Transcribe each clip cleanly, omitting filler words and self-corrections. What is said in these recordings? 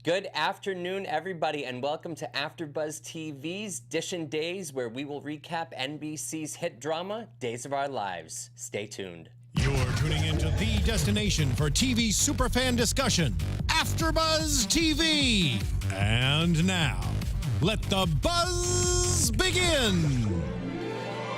Good afternoon, everybody, and welcome to AfterBuzz TV's DISHIN Days, where we will recap NBC's hit drama, Days of Our Lives. Stay tuned. You're tuning into the destination for TV superfan discussion, AfterBuzz TV. And now, let the buzz begin.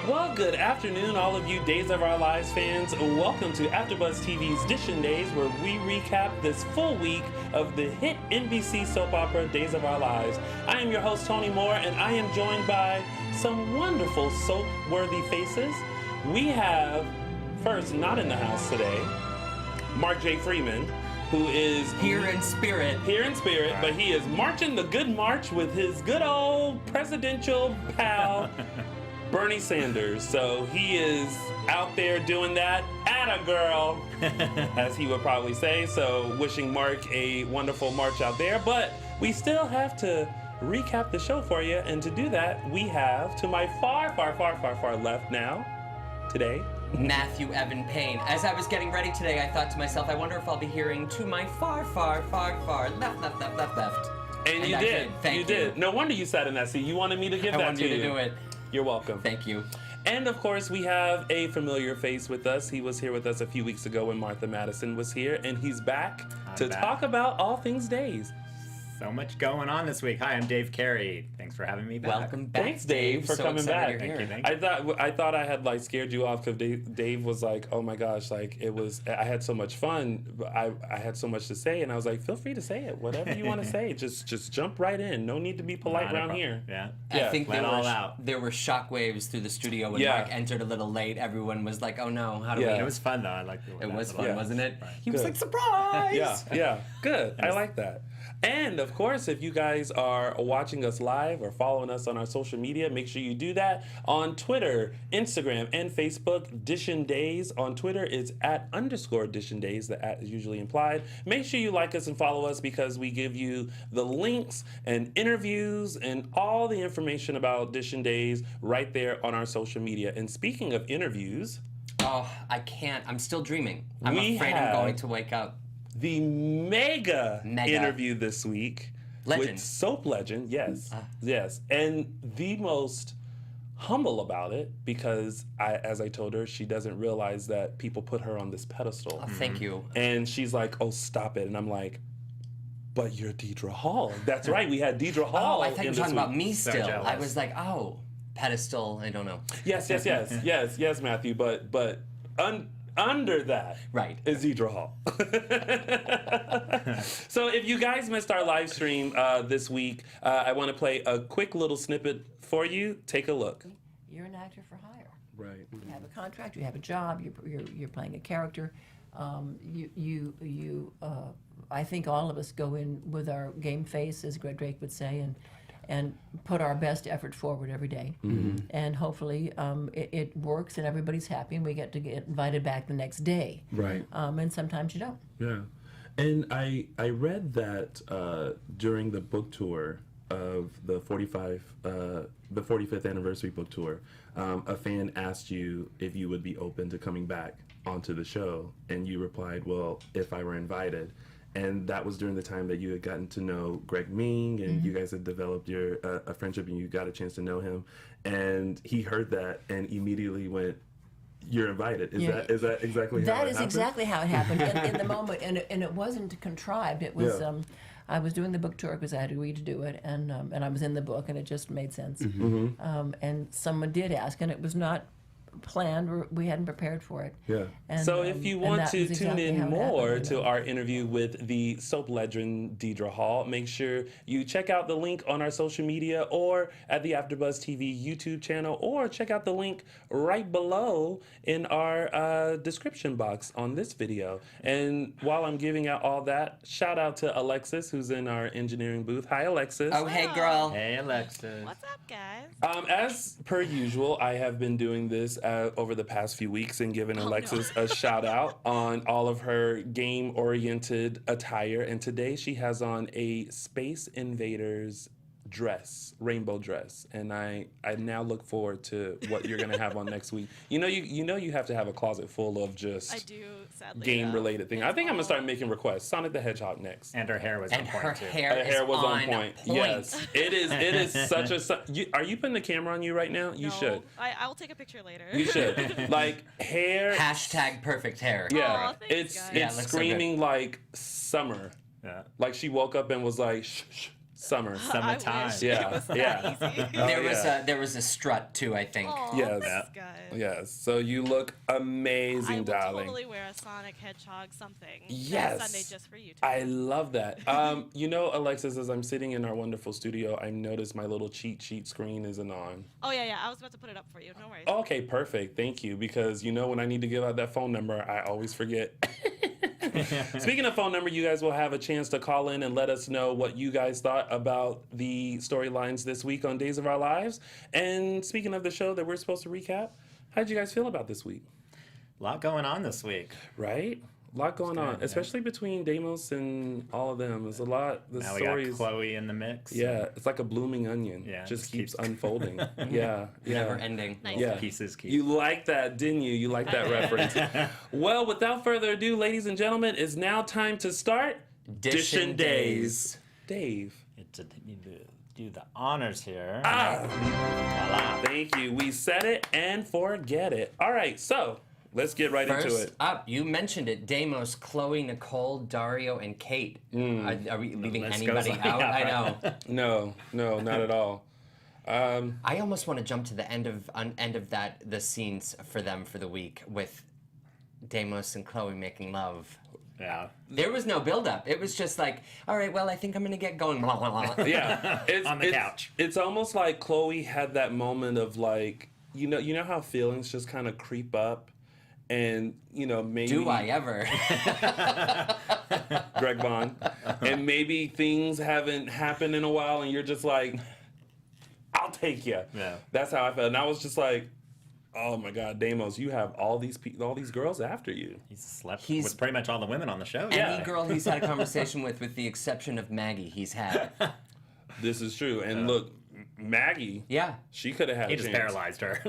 Well, good afternoon, all of you Days of Our Lives fans. Welcome to AfterBuzz TV's DISHIN Days, where we recap this full week of the hit NBC soap opera Days of Our Lives. I am your host, Tony Moore, and I am joined by some wonderful soap-worthy faces. We have, first, not in the house today, Mark J. Freeman, who is Here in spirit, right. But he is marching the good march with his good old presidential pal, Bernie Sanders. So he is out there doing that. Atta girl, as he would probably say. So wishing Mark a wonderful march out there. But we still have to recap the show for you. And to do that, we have to my far left now, today, Matthew Evan Paine. As I was getting ready today, I thought to myself, I wonder if I'll be hearing to my far left. And you did. Thank you. Did. No wonder you sat in that seat. You wanted me to give that to you. I wanted you to do it. You're welcome. Thank you. And of course, we have a familiar face with us. He was here with us a few weeks ago when Martha Madison was here, and he's back to talk about all things Days. So much going on this week. Hi, I'm Dave Carey. Thanks for having me back. Welcome back. Thanks, Dave, for coming back. Thank you. I thought I had like scared you off because Dave was like, "Oh my gosh, like it was." I had so much fun. But I had so much to say, and I was like, "Feel free to say it. Whatever you want to say, just jump right in. No need to be polite around here." Yeah. I think out. there were shockwaves through the studio when Mark entered a little late. Everyone was like, "Oh no, how do we?" It was fun though. I liked it. It was fun, wasn't it? Right. He was like, "Surprise!" Yeah. Good. I like that. And of course, if you guys are watching us live or following us on our social media, make sure you do that on Twitter, Instagram, and Facebook. DISHIN Days on Twitter is @_DISHIN Days. The @ is usually implied. Make sure you like us and follow us because we give you the links and interviews and all the information about DISHIN Days right there on our social media. And speaking of interviews, oh, I can't. I'm still dreaming. I'm afraid I'm going to wake up. The mega interview this week with soap legend, yes, and the most humble about it because as I told her, she doesn't realize that people put her on this pedestal. Oh, thank you. And she's like, "Oh, stop it!" And I'm like, "But you're Deidre Hall." That's right, we had Deidre Hall. Oh, I thought you were talking about me still. jealous. I was like, oh, pedestal. I don't know. Yes, Matthew, but under that is Deidre Hall. So if you guys missed our live stream this week, I want to play a quick little snippet for you. Take a look. You're an actor for hire. Right. You have a contract. You have a job. You're playing a character. I think all of us go in with our game face, as Greg Drake would say, and put our best effort forward every day. Mm-hmm. And hopefully it works and everybody's happy and we get to get invited back the next day. Right. And sometimes you don't. Yeah. And I read that during the book tour of the 45th anniversary book tour, a fan asked you if you would be open to coming back onto the show, and you replied, "Well, if I were invited." And that was during the time that you had gotten to know Greg Ming, and you guys had developed your a friendship, and you got a chance to know him. And he heard that and immediately went, "You're invited." Is that exactly how it happened? That is exactly how it happened in the moment, and it wasn't contrived. It was I was doing the book tour because I had agreed to do it, and I was in the book, and it just made sense. Mm-hmm. And someone did ask, and it was not planned, or we hadn't prepared for it. Yeah. And, so if you want to tune in more to our interview with the soap legend Deidre Hall, make sure you check out the link on our social media or at the AfterBuzz TV YouTube channel, or check out the link right below in our description box on this video. And while I'm giving out all that, shout out to Alexis, who's in our engineering booth. Hi, Alexis. Oh, hey, girl. Hey, Alexis. What's up, guys? As per usual, I have been doing this over the past few weeks and giving Alexis a shout out on all of her game-oriented attire. And today she has on a Space Invaders rainbow dress, and I now look forward to what you're gonna have on next week. You have to have a closet full of just I do, sadly. game related things. I think I'm gonna start making requests. Sonic the Hedgehog next. And her hair was And on her point too. hair, Her hair is was on on point. point. Yes, it is. It is such a. Are you putting the camera on you right now? You No, should. I will take a picture later. You should. Like hair. Hashtag perfect hair. Yeah, Aw, thanks, it's guys. Yeah, it it's looks so screaming like summer. Yeah. Like she woke up and was like, shh, shh, summer. Summertime. I wish Yeah, it was that yeah. easy. There was a strut too, I think. Aw, Yes. thanks, guys. Yes. So you look amazing, I will darling. totally wear a Sonic Hedgehog something Yes. next Sunday just for you two. I love that. Alexis, as I'm sitting in our wonderful studio, I noticed my little cheat sheet screen isn't on. Oh, yeah. I was about to put it up for you. No worries. Okay, perfect. Thank you. Because when I need to give out that phone number, I always forget. Speaking of phone number, you guys will have a chance to call in and let us know what you guys thought about the storylines this week on Days of Our Lives. And speaking of the show that we're supposed to recap, how did you guys feel about this week? A lot going on this week. Right? A lot going on, yeah. especially between Deimos and all of them. There's a lot. The Now we stories. got Chloe in the mix. Yeah, it's like a blooming onion. Yeah, just just keeps keeps- unfolding. Yeah, yeah. Never ending. Nice. Yeah. Pieces keep. You like that, didn't you? You like that reference. Well, without further ado, ladies and gentlemen, it's now time to start Dishin Days. Dave. Do the honors here. Ah, Voila. thank you. We said it and forget it. All right, so let's get right into First it. up, you mentioned it. Deimos, Chloe, Nicole, Dario, and Kate. Are we leaving list anybody goes on. out? Yeah, I right. know. No, not at all. I almost want to jump to the end of the scenes for them for the week with Deimos and Chloe making love. Yeah. There was no build-up. It was just like, all right, well, I think I'm going to get going. Blah, blah, blah. Yeah, On the couch. It's almost like Chloe had that moment of like, you know how feelings just kind of creep up, and maybe Do I ever? Greg Bond, and maybe things haven't happened in a while, and you're just like, I'll take you. Yeah. That's how I felt, and I was just like, oh my God, Deimos, you have all these girls after you. He's slept He's- with pretty much all the women on the show. Yeah. Any girl he's had a conversation with the exception of Maggie, he's had. This is true, and look, Maggie, Yeah. she could have had He a just chance. paralyzed her.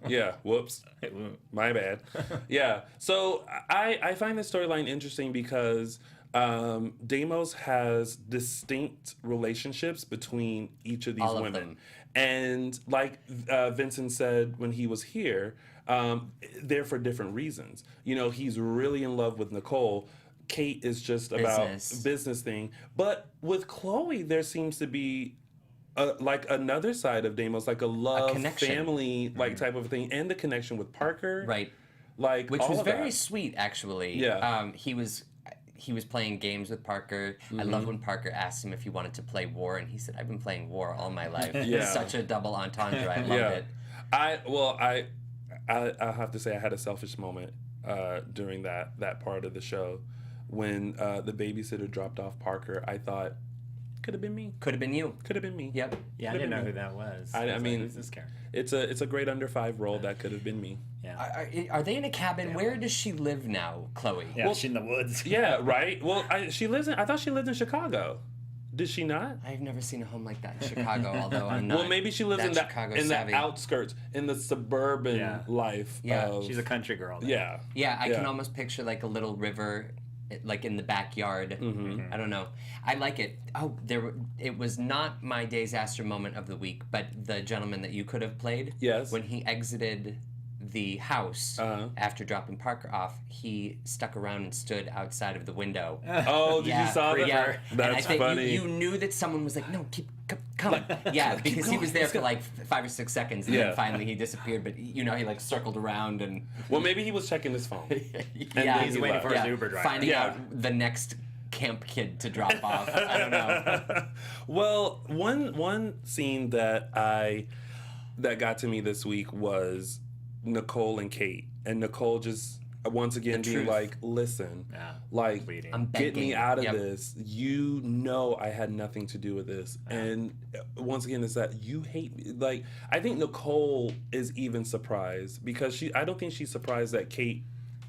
Yeah. Whoops. My bad. Yeah. So I find this storyline interesting because Deimos has distinct relationships between each of these All of women. them. And like Vincent said when he was here, they're for different reasons. He's really in love with Nicole. Kate is just about business thing. But with Chloe, there seems to be like another side of Deimos, like a love, connection. family, like type of thing, and the connection with Parker. Right. Like Which all was of very that. sweet, actually. Yeah. He was playing games with Parker. I love when Parker asked him if he wanted to play War, and he said, "I've been playing War all my life." Yeah. Such a double entendre. I loved it. I have to say I had a selfish moment during that part of the show when the babysitter dropped off Parker. I thought, could have been me. Could have been you. Could have been me. Yep. Yeah, I Could've didn't know been who me. that was. I was mean, like, who's this character? It's a great under 5 role that could have been me. Yeah. Are they in a cabin? Where does she live now, Chloe? Yeah, she's in the woods. Yeah, right. Well, I thought she lived in Chicago. Did she not? I've never seen a home like that in Chicago, although I'm not. Well, maybe she lives in Chicago the savvy. outskirts, in the suburban Yeah. life. Yeah. of, She's a country girl. Then. yeah. Yeah, I can Yeah. almost picture like a little river, like in the backyard. I don't know. I like it. Oh, it was not my disaster moment of the week, but the gentleman that you could have played. Yes. When he exited the house after dropping Parker off, he stuck around and stood outside of the window. Oh, did you saw that? Yeah. And I That's think funny. You knew that someone was like, no, come. Yeah, because he was there for like 5 or 6 seconds, and Yeah. then finally he disappeared. But he like circled around and Well, maybe he was checking his phone. yeah, he's waiting for his Uber driver. finding Yeah. out the next camp kid to drop off. I don't know. Well, one scene that got to me this week was Nicole and Kate, and Nicole just once again being truth. like, "Listen, Yeah. like Pleading. I'm get me begging. out of Yep. this. I had nothing to do with this." And once again, it's that you hate me. Like, I think Nicole is even surprised because I don't think she's surprised that Kate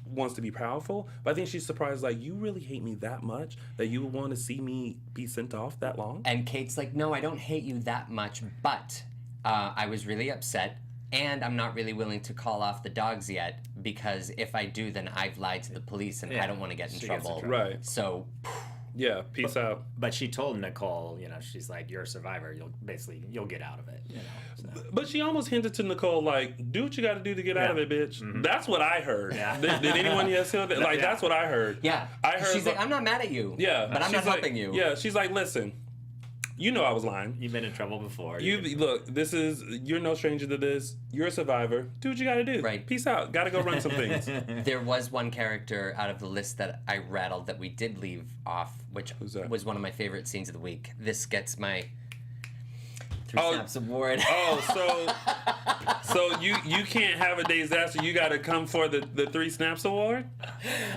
wants to be powerful, but I think she's surprised, like, you really hate me that much that you would want to see me be sent off that long? And Kate's like, no, I don't hate you that much, but I was really upset, and I'm not really willing to call off the dogs yet, because if I do, then I've lied to the police, and I don't want to get in trouble. Right. So... Yeah, peace out. But she told Nicole, you know, she's like, you're a survivor. You'll get out of it. You know. So. But she almost hinted to Nicole, like, do what you got to do to get out of it, bitch. Mm-hmm. That's what I heard. Yeah. Did anyone else hear that? Like, that's what I heard. Yeah. I heard. She's like, I'm not mad at you. Yeah. But I'm not helping you. Yeah. She's like, listen, you know I was lying. You've been in trouble before. Look, you're no stranger to this. You're a survivor. Do what you got to do. Right. Peace out. Got to go run some things. There was one character out of the list that I rattled that we did leave off, which was one of my favorite scenes of the week. This gets my 3 Snaps award. So you can't have a disaster. You got to come for the 3 Snaps award?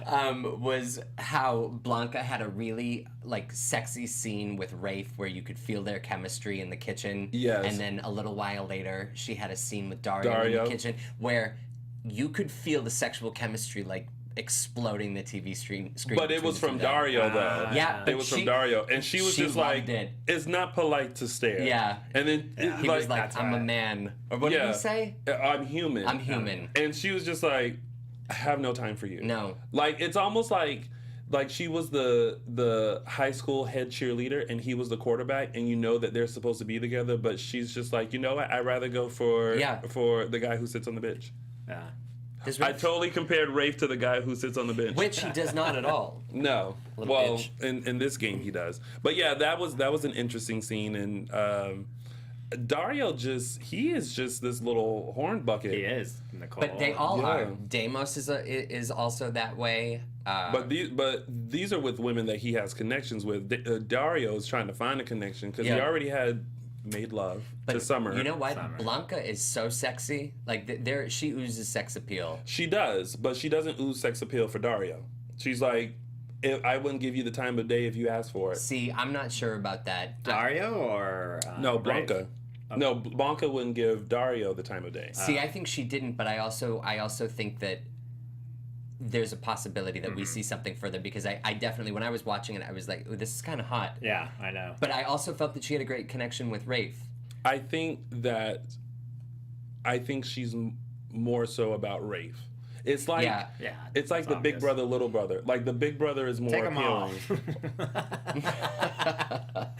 Was how Blanca had a really like sexy scene with Rafe where you could feel their chemistry in the kitchen. Yes. And then a little while later, she had a scene with Dario in the kitchen where you could feel the sexual chemistry like exploding the TV screen. But it was from Dario, though. Yeah, it was from Dario, and she was just like, "It's not polite to stare." Yeah, and then he was like, "I'm a man," or what did he say? I'm human. I'm human. And she was just like, "I have no time for you." No, like it's almost like she was the high school head cheerleader, and he was the quarterback, and you know that they're supposed to be together, but she's just like, you know what? I'd rather go for the guy who sits on the bench. Yeah. I totally compared Rafe to the guy who sits on the bench. Which he does not at all. No. Well, in this game he does. But yeah, that was an interesting scene, and Dario he is just this little horn bucket. He is, Nicole. But they all are. Deimos is also that way. But these are with women that he has connections with. Dario is trying to find a connection because he already had made love to Summer. You know what? Blanca is so sexy. Like she oozes sex appeal. She does, but she doesn't ooze sex appeal for Dario. She's like, I wouldn't give you the time of day if you asked for it. See, I'm not sure about that. Dario or no, Blanca. Okay. No, Blanca wouldn't give Dario the time of day. See, I think she didn't, but I also think that there's a possibility that we see something further, because I definitely, when I was watching it, I was like, ooh, this is kind of hot. Yeah, I know. But I also felt that she had a great connection with Rafe. I think she's more so about Rafe. It's like it's like the obvious. Big brother, little brother. Like the big brother is more appealing.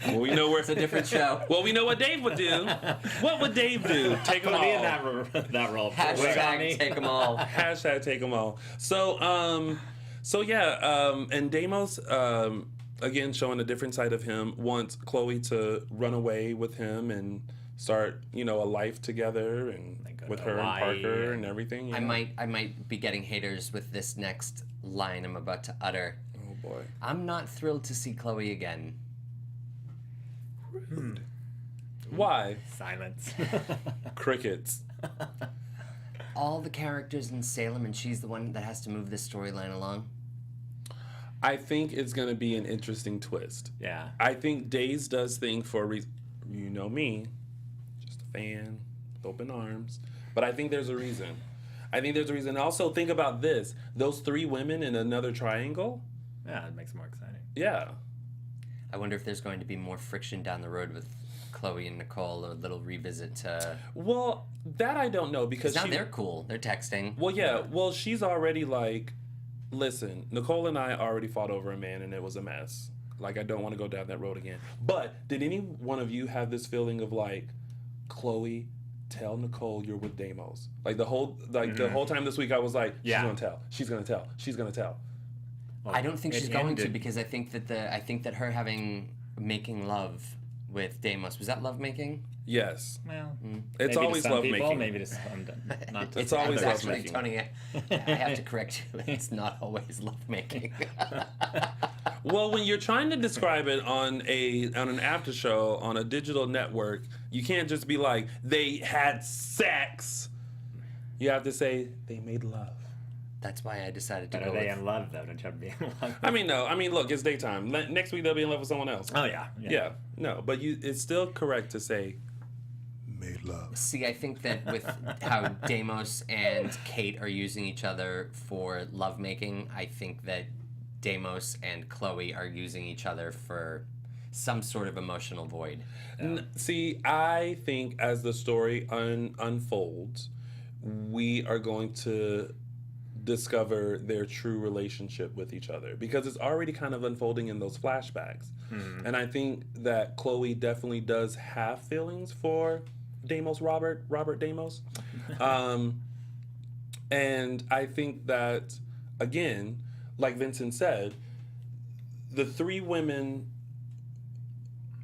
Well, we know it's a different show. Well, we know what Dave would do. What would Dave do? Take them all. In that role. Hashtag take them all. Hashtag take them all. So and Deimos, again, showing a different side of him, wants Chloe to run away with him and start, a life together and with her and Parker and everything. I might be getting haters with this next line I'm about to utter. Oh boy. I'm not thrilled to see Chloe again. Rude. Why? Silence. Crickets. All the characters in Salem, and she's the one that has to move this storyline along. I think it's going to be an interesting twist. Yeah. I think Days does things for a reason. You know me, just a fan with open arms. But I think there's a reason. Also, think about this. Those 3 women in another triangle. Yeah, it makes it more exciting. Yeah. I wonder if there's going to be more friction down the road with Chloe and Nicole, a little revisit to... Well, that I don't know, because now they're cool. They're texting. Well, yeah. Well, she's already like, listen, Nicole and I already fought over a man, and it was a mess. Like, I don't want to go down that road again. But did any one of you have this feeling of like, Chloe, tell Nicole you're with Deimos? Like the whole time this week, I was like, she's gonna tell. She's gonna tell. Well, I don't think she's going to, because I think that her making love with Deimos, was that love making? Yes. Well, it's always love making. Maybe to some, not to it's always love making. Tony, I have to correct you. It's not always love making. Well, when you're trying to describe it on an after show on a digital network, you can't just be like, they had sex. You have to say they made love. That's why I decided to go. Are they in love though? Don't you have to be in love? No. Look, it's daytime. Next week they'll be in love with someone else. Oh yeah. No, but it's still correct to say made love. See, I think that with how Deimos and Kate are using each other for lovemaking, I think that Deimos and Chloe are using each other for some sort of emotional void. See, I think as the story unfolds, we are going to discover their true relationship with each other because it's already kind of unfolding in those flashbacks. And I think that Chloe definitely does have feelings for Deimos, Robert Deimos. And I think that, again, like Vincent said, the three women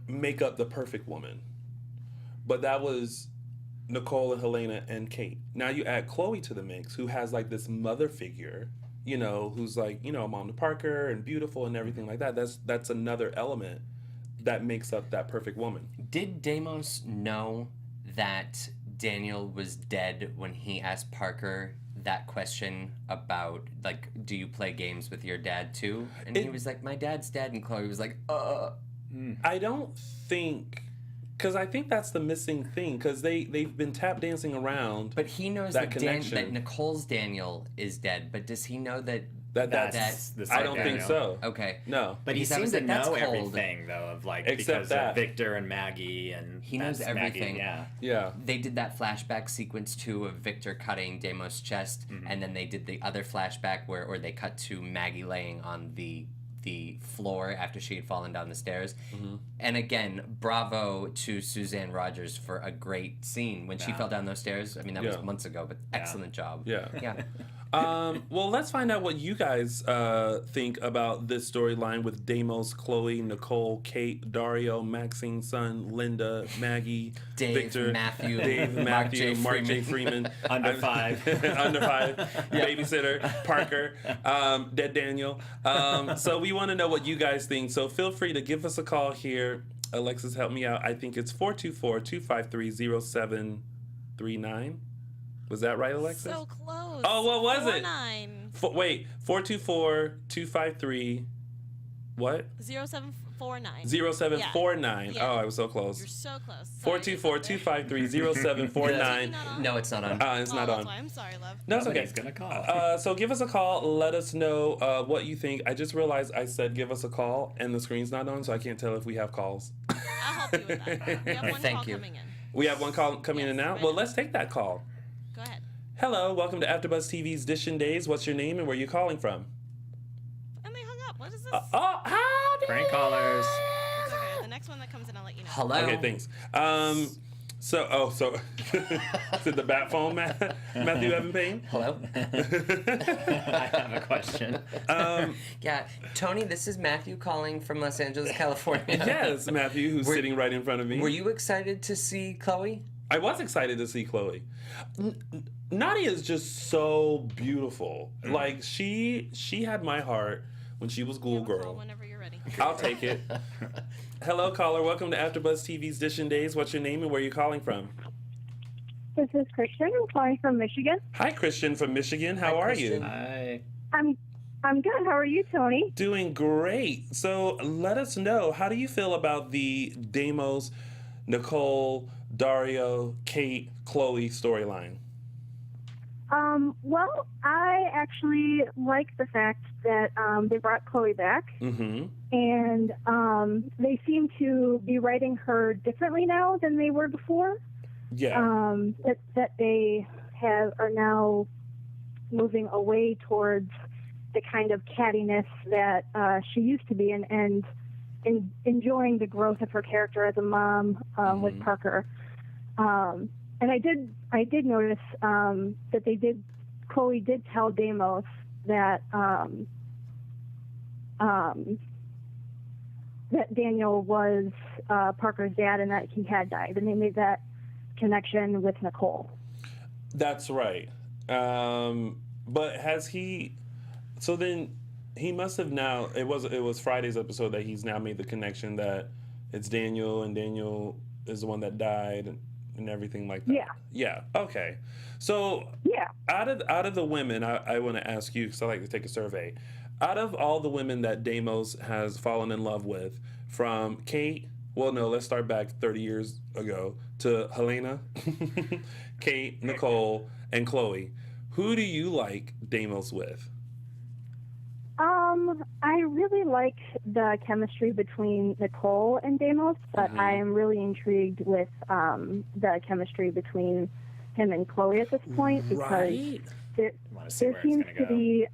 make up the perfect woman. But that was Nicole and Helena and Kate. Now you add Chloe to the mix, who has like this mother figure, you know, who's like, you know, mom to Parker and beautiful and everything like that. That's another element that makes up that perfect woman. Did Deimos know that Daniel was dead when he asked Parker that question about, like, do you play games with your dad too? And he was like, my dad's dead. And Chloe was like, I don't think... Because I think that's the missing thing, because they've been tap dancing around. But he knows that that, that Nicole's Daniel is dead, but does he know that... That's the I don't think so. Okay. No. But he Because I seems was to like, that's know cold. everything, though, of like, Except because that. of Victor and Maggie, and He knows that's everything. Maggie, Yeah. They did that flashback sequence too of Victor cutting Deimos' chest, and then they did the other flashback where they cut to Maggie laying on the floor after she had fallen down the stairs. And again, bravo to Suzanne Rogers for a great scene when she fell down those stairs. I mean, that was months ago, but excellent job. Yeah. Yeah. Well, let's find out what you guys think about this storyline with Deimos, Chloe, Nicole, Kate, Dario, Maxine's son, Linda, Maggie, Dave, Victor, Matthew, Mark J. Freeman. Under 5. Under 5. Babysitter, Parker, Dead Daniel. So we want to know what you guys think. So feel free to give us a call here. Alexis, help me out. I think it's 424-253-0739. Was that right, Alexis? So close. Oh, what was it? 49. Wait, 424-253, what? 0749. 0749. Yeah. Oh, I was so close. You're so close. 424-253-0749. No, it's not on. It's not on. That's why. I'm sorry, love. No, it's okay. Nobody's gonna call. So give us a call. Let us know what you think. I just realized I said give us a call, and the screen's not on, so I can't tell if we have calls. I'll help you with that. We have one Thank call you. coming in. We have one call coming in now? right Well, now. let's take that call. Go ahead. Hello, welcome to AfterBuzz TV's DISHIN Days. What's your name and where you calling from? And they hung up. What is this? Howdy! Prank callers. It's okay. The next one that comes in, I'll let you know. Hello. Okay, thanks. So is it the bat phone, Matthew Evan Paine? Hello. I have a question. Yeah, Tony, this is Matthew calling from Los Angeles, California. Yes, Matthew, who's sitting right in front of me. Were you excited to see Chloe? I was excited to see Chloe. Nadia is just so beautiful. Like she had my heart when she was Ghoul Call Girl. whenever you're ready. I'll take it. Hello, caller. Welcome to AfterBuzz TV's DISHIN Days. What's your name and where are you calling from? This is Christian. I'm calling from Michigan. Hi, Christian from Michigan. How are you? Hi. I'm good. How are you, Tony? Doing great. So let us know, how do you feel about the Deimos, Nicole, Dario, Kate, Chloe storyline? Well, I actually like the fact that they brought Chloe back, Mm-hmm. and they seem to be writing her differently now than they were before. Yeah. That they are now moving away towards the kind of cattiness that she used to be, and enjoying the growth of her character as a mom with Parker. And I did notice that Chloe did tell Deimos that that Daniel was Parker's dad and that he had died, and they made that connection with Nicole. That's right. But has he? So then he must have now. It was Friday's episode that he's now made the connection that it's Daniel, and Daniel is the one that died, and everything like that. Yeah. Yeah. Okay. So Yeah. out of the women, I want to ask you, because I like to take a survey. Out of all the women that Deimos has fallen in love with, from Kate, Well, no, let's start back 30 years ago to Helena, Kate, Nicole, and Chloe. Who do you like Deimos with? I really like the chemistry between Nicole and Deimos, but I am really intrigued with the chemistry between him and Chloe at this point because there seems to be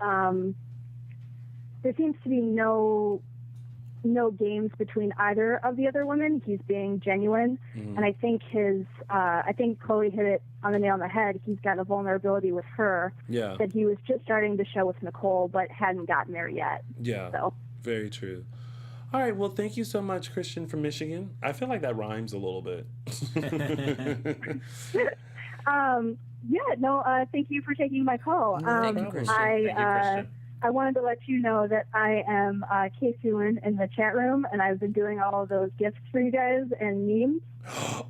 no games between either of the other women. He's being genuine, and I think I think Chloe hit it on the nail on the head. He's got a vulnerability with her that he was just starting to show with Nicole, but hadn't gotten there yet. Yeah, so. Very true. All right, well, thank you so much, Christian from Michigan. I feel like that rhymes a little bit. Thank you for taking my call. Thank you, Christian. I wanted to let you know that I am Casey Lynn in the chat room, and I've been doing all of those gifts for you guys and memes.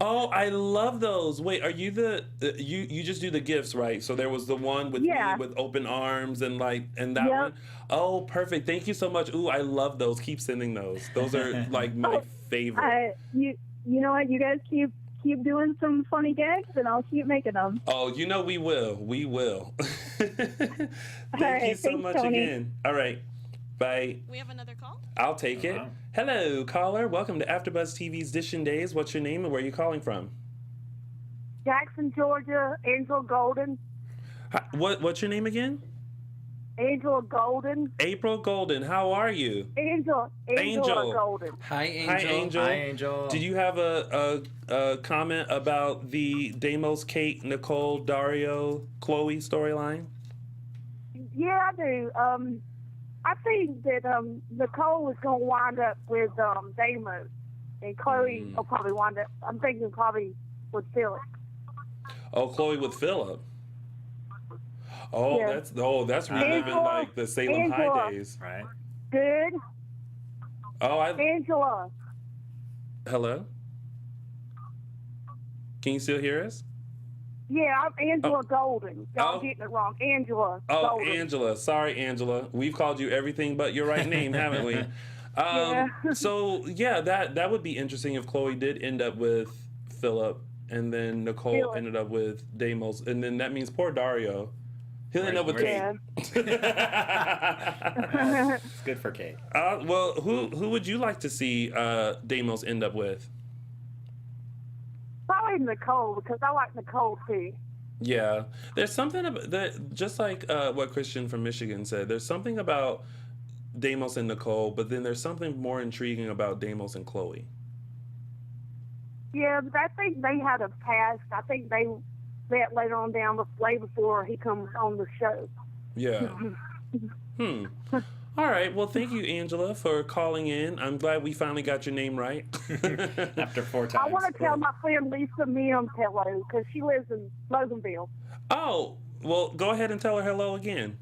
Oh, I love those. Wait, are you you just do the gifts, right? So there was the one with me with open arms and that one. Oh, perfect. Thank you so much. Ooh, I love those. Keep sending those. Those are like my favorite. You know what? You guys keep doing some funny gags, and I'll keep making them. Oh, we will. We will. Thank you so much Tony. again. All right. Bye. We have another call? I'll take it. Hello, caller. Welcome to AfterBuzz TV's DISHIN Days. What's your name and where are you calling from? Jackson, Georgia, Angela Golden. Hi, what's your name again? Angela Golden. April Golden. How are you? Angela Golden. Hi, Angel. Hi, Angel. Hi, Angel. Did you have a comment about the Deimos, Kate, Nicole, Dario, Chloe storyline? Yeah, I do. I think that Nicole is going to wind up with Deimos, and Chloe will probably wind up. I'm thinking probably with Philip. Oh, Chloe with Philip. Oh, Yeah. that's reliving like the Salem High days. Right. Good. Oh, Angela. Hello? Can you still hear us? Yeah, I'm Angela Golden. Y'all getting it wrong. Angela Golden. Angela. Sorry, Angela. We've called you everything but your right name, haven't we? So, yeah, that would be interesting if Chloe did end up with Philip and then Nicole ended up with Deimos. And then that means poor Dario. He'll end up with Kate. It's good for Kate. Well, who would you like to see Deimos end up with? Probably Nicole, because I like Nicole too. Yeah, there's something about that. Just like what Christian from Michigan said, there's something about Deimos and Nicole, but then there's something more intriguing about Deimos and Chloe. Yeah, but I think they had a past. I think they met later on down the way before he comes on the show. Yeah. All right. Well, thank you, Angela, for calling in. I'm glad we finally got your name right. After 4 times. I want to tell my friend Lisa Mims hello, because she lives in Loganville. Oh, well, go ahead and tell her hello again.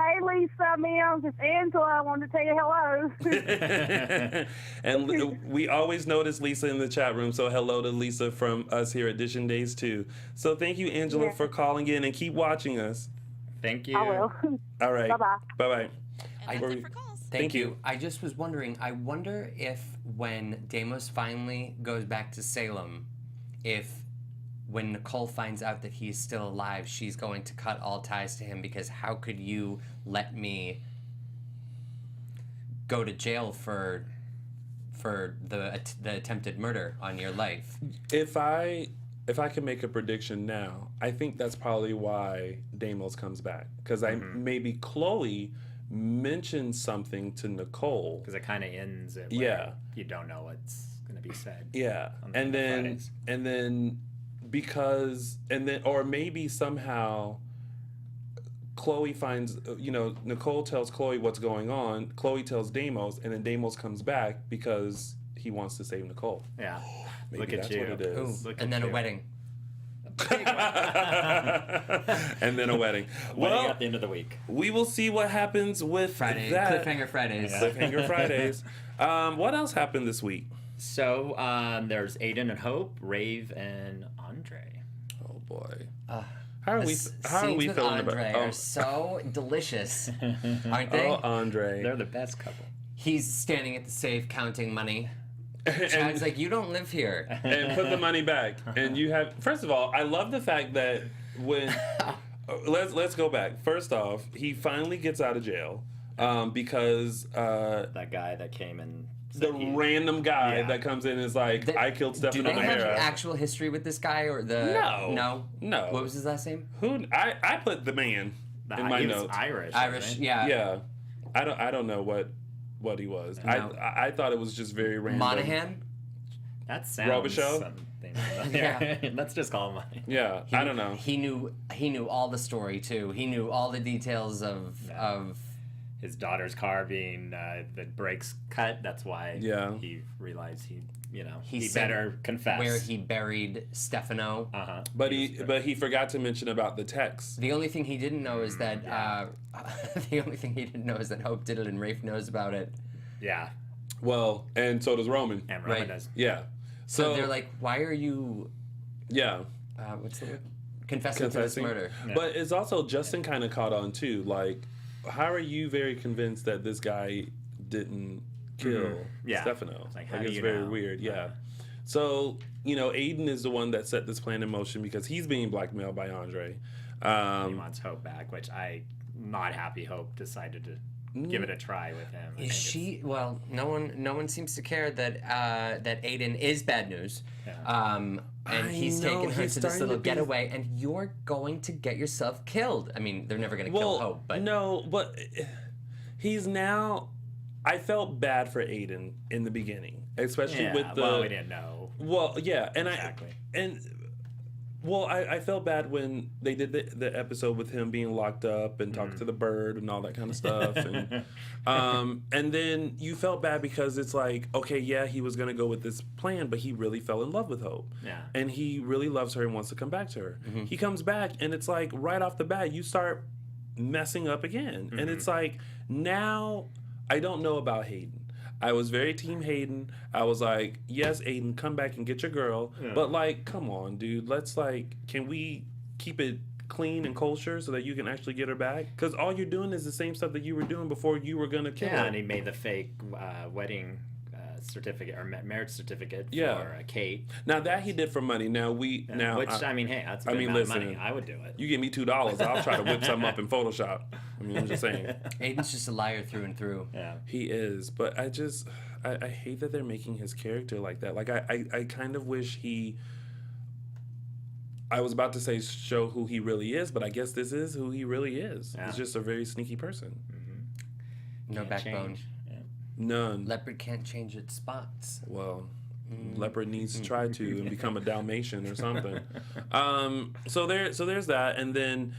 Hey, Lisa Mims, it's Angela. I wanted to tell you hello. And we always notice Lisa in the chat room, so hello to Lisa from us here at DISHIN Days, too. So thank you, Angela, for calling in, and keep watching us. Thank you. I will. All right. Bye-bye. Bye-bye. And that's it for calls. Thank you. I just was wondering, I wonder if when Deimos finally goes back to Salem, if when Nicole finds out that he's still alive, she's going to cut all ties to him, because how could you let me go to jail for the attempted murder on your life? If I can make a prediction now, I think that's probably why Deimos comes back, because maybe Chloe mentioned something to Nicole, Because it kind of ends at where you don't know what's going to be said. Yeah, on and Fridays. then or maybe somehow Chloe finds, Nicole tells Chloe what's going on. Chloe tells Deimos, and then Deimos comes back because he wants to save Nicole. Yeah. Maybe Look at that's you. what it is. Look And at then a you. wedding. And then a wedding. Wedding Well, at the end of the week. we will see what happens with Friday. that. Cliffhanger Fridays. Yeah. Cliffhanger Fridays. What else happened this week? So there's Aiden and Hope, Rave and Andre. Oh boy. Uh, How are we Scenes feeling with about? Andre are so delicious, aren't they? Oh, Andre. They're the best couple. He's standing at the safe counting money. Chad's like, you don't live here. and put the money back. And you have. First of all, I love the fact that when let's go back. First off, he finally gets out of jail because that guy that came and random guy that comes in is like, I killed Stefano Do they have O'Hara. actual history with this guy or the? No. What was his last name? I put the man in my he was notes. Irish. Irish. Yeah. Yeah, I don't know what he was. No. I thought it was just very random. Monahan. That sounds Robichaux? something. Yeah. Let's just call him Monahan. Yeah, I don't know. He knew all the story too. He knew all the details of his daughter's car being the brakes cut. That's why he realized he better confess where he buried Stefano. But he forgot to mention about the text. The only thing he didn't know is that Hope did it and Rafe knows about it. Yeah. Well, and so does Roman. And Roman does. Yeah. So they're like, why are you? Yeah. What's the word? Confessing to this murder. Yeah. But it's also Justin kind of caught on too. Like, how are you very convinced that this guy didn't kill Stefano? Like, it's very weird. Yeah. So, Aiden is the one that set this plan in motion because he's being blackmailed by Andre. He wants Hope back, which I'm not happy Hope decided to give it a try with him. Is she? Well, no one seems to care that Aiden is bad news. Yeah. And he's taken her to this little getaway, and you're going to get yourself killed. I mean, they're never going to kill Hope, but no, but he's now. I felt bad for Aiden in the beginning, especially with the. Well, we didn't know. Well, yeah, and exactly. I felt bad when they did the episode with him being locked up and talking to the bird and all that kind of stuff, and then you felt bad because it's like, okay, yeah, he was gonna go with this plan, but he really fell in love with Hope, and he really loves her and wants to come back to her. He comes back, and it's like right off the bat, you start messing up again, and it's like now I don't know about Hayden. I was very team Hayden. I was like, yes, Aiden, come back and get your girl. Yeah. But, like, come on, dude. Let's, like, can we keep it clean and kosher so that you can actually get her back? Because all you're doing is the same stuff that you were doing before you were going to kill her. Yeah, and he made the fake wedding certificate or marriage certificate for Kate. Now, that he did for money. Now, hey, that's a good amount of money. I would do it. You give me $2, I'll try to whip something up in Photoshop. I mean, I'm just saying. Aiden's just a liar through and through. Yeah. He is, but I hate that they're making his character like that. Like, I kind of wish I was about to say show who he really is, but I guess this is who he really is. Yeah. He's just a very sneaky person. No Can't backbone. Change. Yeah. None. Leopard can't change its spots. Well, leopard needs to try to and become a Dalmatian or something. So there's that, and then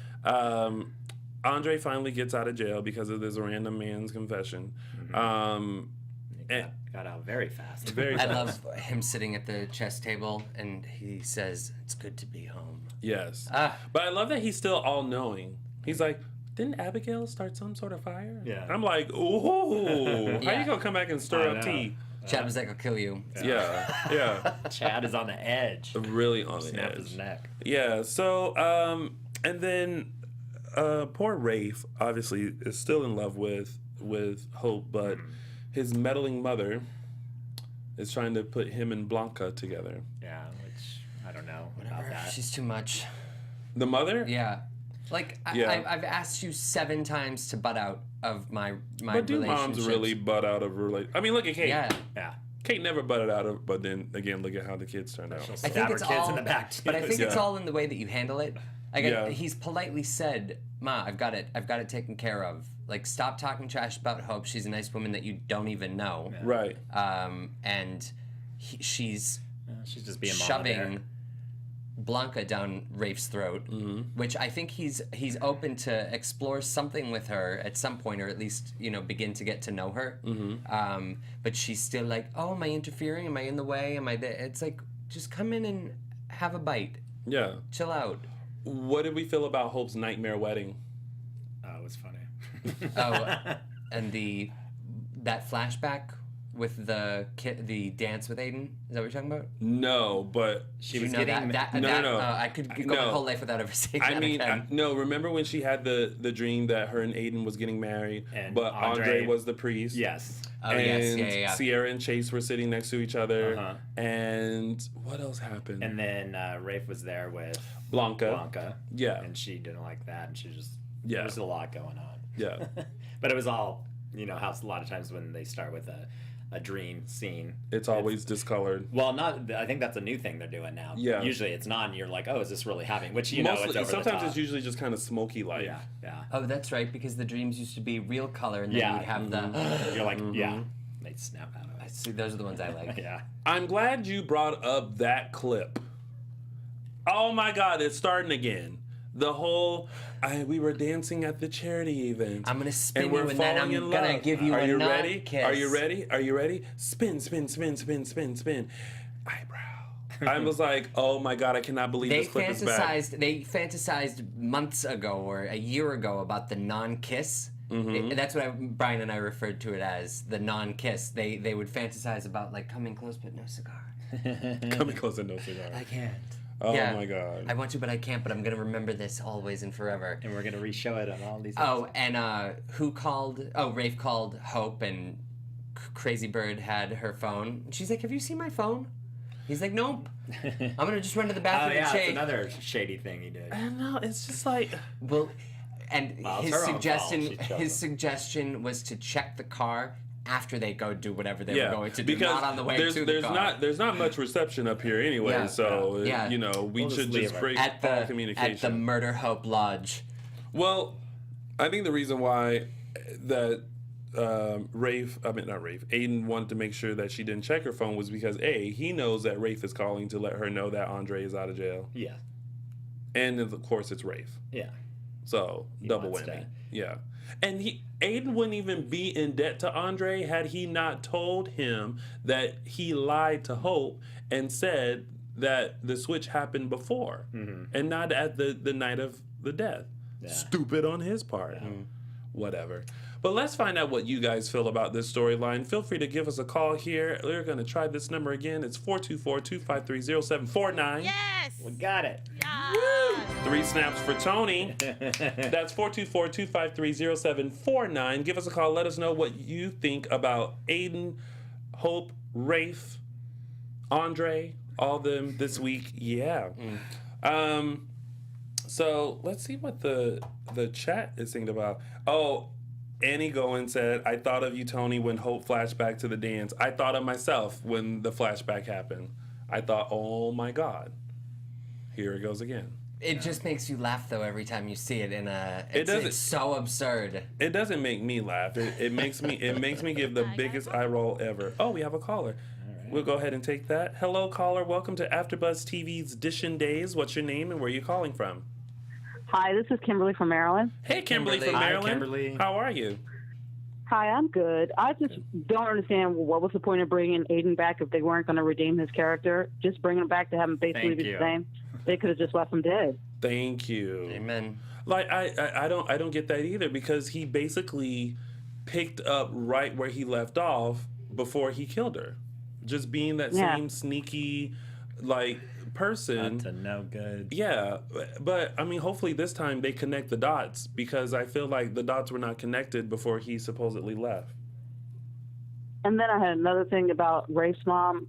Andre finally gets out of jail because of this random man's confession. Got out very fast. Very fast. I love him sitting at the chess table, and he says, "It's good to be home." Yes. But I love that he's still all-knowing. He's like, didn't Abigail start some sort of fire? Yeah. I'm like, ooh, how you gonna come back and stir up tea? Chad was like, "I'll kill you." Yeah. Chad is on the edge. Really on the Snap edge. his neck. Yeah. So, and then poor Rafe obviously is still in love with Hope, but his meddling mother is trying to put him and Blanca together. Yeah, which I don't know about that. She's too much. The mother? Yeah. Like, I've asked you 7 times to butt out of my But do moms really butt out of I mean, look at Kate. Yeah. Kate never butted out of, but then again, look at how the kids turned out. I think it's all in the back too. But I think it's all in the way that you handle it. Like he's politely said, "Ma, I've got it taken care of. Like, stop talking trash about Hope. She's a nice woman that you don't even know." Yeah. Right. And she's just being shoving Blanca down Rafe's throat, which I think he's open to explore something with her at some point, or at least begin to get to know her. But she's still like, "Oh, am I interfering? Am I in the way? Am I?" It's like, just come in and have a bite. Yeah. Chill out. What did we feel about Hope's nightmare wedding? Oh, it was funny. And that flashback with the dance with Aiden? Is that what you're talking about? No, but she was getting no. I could go my whole life without ever saying that again. No. Remember when she had the dream that her and Aiden was getting married, but Andre was the priest? Yes. Oh, and yes. Yeah. Sierra and Chase were sitting next to each other. And what else happened? And then Rafe was there with Blanca. Yeah. And she didn't like that, and she just there was a lot going on. Yeah. But it was all, how a lot of times when they start with a dream scene, it's always discolored. Well, I think that's a new thing they're doing now. Yeah. Usually it's not, and you're like, oh, is this really happening? Which, it's over sometimes the top. it's usually just kind of smoky light. Yeah. Oh, that's right, because the dreams used to be real color, and then you'd have the... You're like, they snap out of it. See, those are the ones I like. Yeah. I'm glad you brought up that clip. Oh my God, it's starting again. The whole, we were dancing at the charity event. I'm going to spin you, and then I'm going to give you a nut kiss. Are you ready? Are you ready? Spin, spin, spin, spin, spin, spin. Eyebrow. I was like, oh my God, I cannot believe this clip is back. They fantasized months ago or a year ago about the non-kiss. That's what Brian and I referred to it as, the non-kiss. They would fantasize about, like, coming close but no cigar. Coming close and no cigar. I can't. Oh my God. I want to, but I can't, but I'm going to remember this always and forever. And we're going to re-show it on all these episodes. And who called? Oh, Rafe called Hope, and Crazy Bird had her phone. She's like, have you seen my phone? He's like, nope. I'm going to just run to the bathroom and that's another shady thing he did. I know, it's just like... Well, and his suggestion was to check the car after they go do whatever they were going to do, not on the way to the car. There's not much reception up here anyway, we should just break all communication. At the Murder Hope Lodge. Well, I think the reason why that Aiden wanted to make sure that she didn't check her phone was because he knows that Rafe is calling to let her know that Andre is out of jail. Yeah. And of course it's Rafe. Yeah. So double whammy. Yeah. And Aiden wouldn't even be in debt to Andre had he not told him that he lied to Hope and said that the switch happened before and not at the night of the death. Yeah. Stupid on his part. Yeah. Whatever. But let's find out what you guys feel about this storyline. Feel free to give us a call here. We're going to try this number again. It's 424-253-0749. Yes! We got it. Yeah. Woo! 3 snaps for Tony. That's 424-253-0749. Give us a call. Let us know what you think about Aiden, Hope, Rafe, Andre, all of them this week. Yeah. So let's see what the chat is thinking about. Oh, Annie Goen said, I thought of you, Tony, when Hope flashed back to the dance. I thought of myself when the flashback happened. I thought, oh my God, here it goes again. It just makes you laugh, though, every time you see it. It's so absurd. It doesn't make me laugh. It makes me give the biggest eye roll ever. Oh, we have a caller. All right. We'll go ahead and take that. Hello, caller. Welcome to AfterBuzz TV's DISHIN Days. What's your name and where are you calling from? Hi, this is Kimberly from Maryland. Hey, Kimberly from Maryland. Hi, Kimberly. How are you? Hi, I'm good. I just don't understand what was the point of bringing Aiden back if they weren't going to redeem his character. Just bring him back to have him basically be the same. They could have just left him dead. Thank you. Amen. Like I don't get that either because he basically picked up right where he left off before he killed her. Just being that same sneaky person. Not to no good. Yeah, but I mean, hopefully this time they connect the dots because I feel like the dots were not connected before he supposedly left. And then I had another thing about Rafe's mom.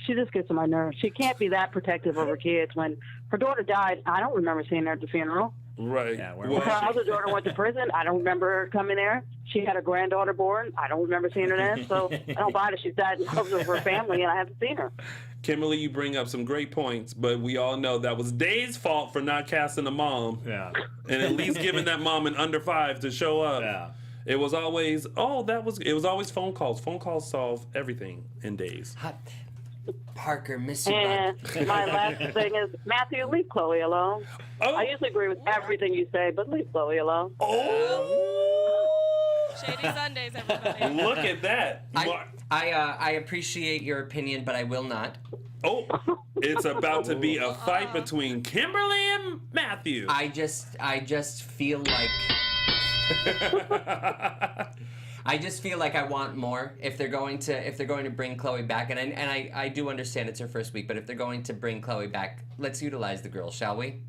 She just gets on my nerves. She can't be that protective of her kids. When her daughter died, I don't remember seeing her at the funeral. Right. Yeah, her other daughter went to prison. I don't remember her coming there. She had a granddaughter born. I don't remember seeing her then. So I don't buy it. She's died in love with her family, and I haven't seen her. Kimberly, you bring up some great points, but we all know that was Dave's fault for not casting a mom. Yeah. And at least giving that mom an under 5 to show up. Yeah. It was always phone calls. Phone calls solve everything in Days. Parker, miss you, and my last thing is, Matthew, leave Chloe alone. Oh. I usually agree with everything you say, but leave Chloe alone. Oh! Shady Sundays, everybody. Look at that. I appreciate your opinion, but I will not. Oh, it's about to be a fight between Kimberly and Matthew. I just feel like I just feel like I want more. If they're going to bring Chloe back, and I do understand it's her first week, but if they're going to bring Chloe back, let's utilize the girl, shall we?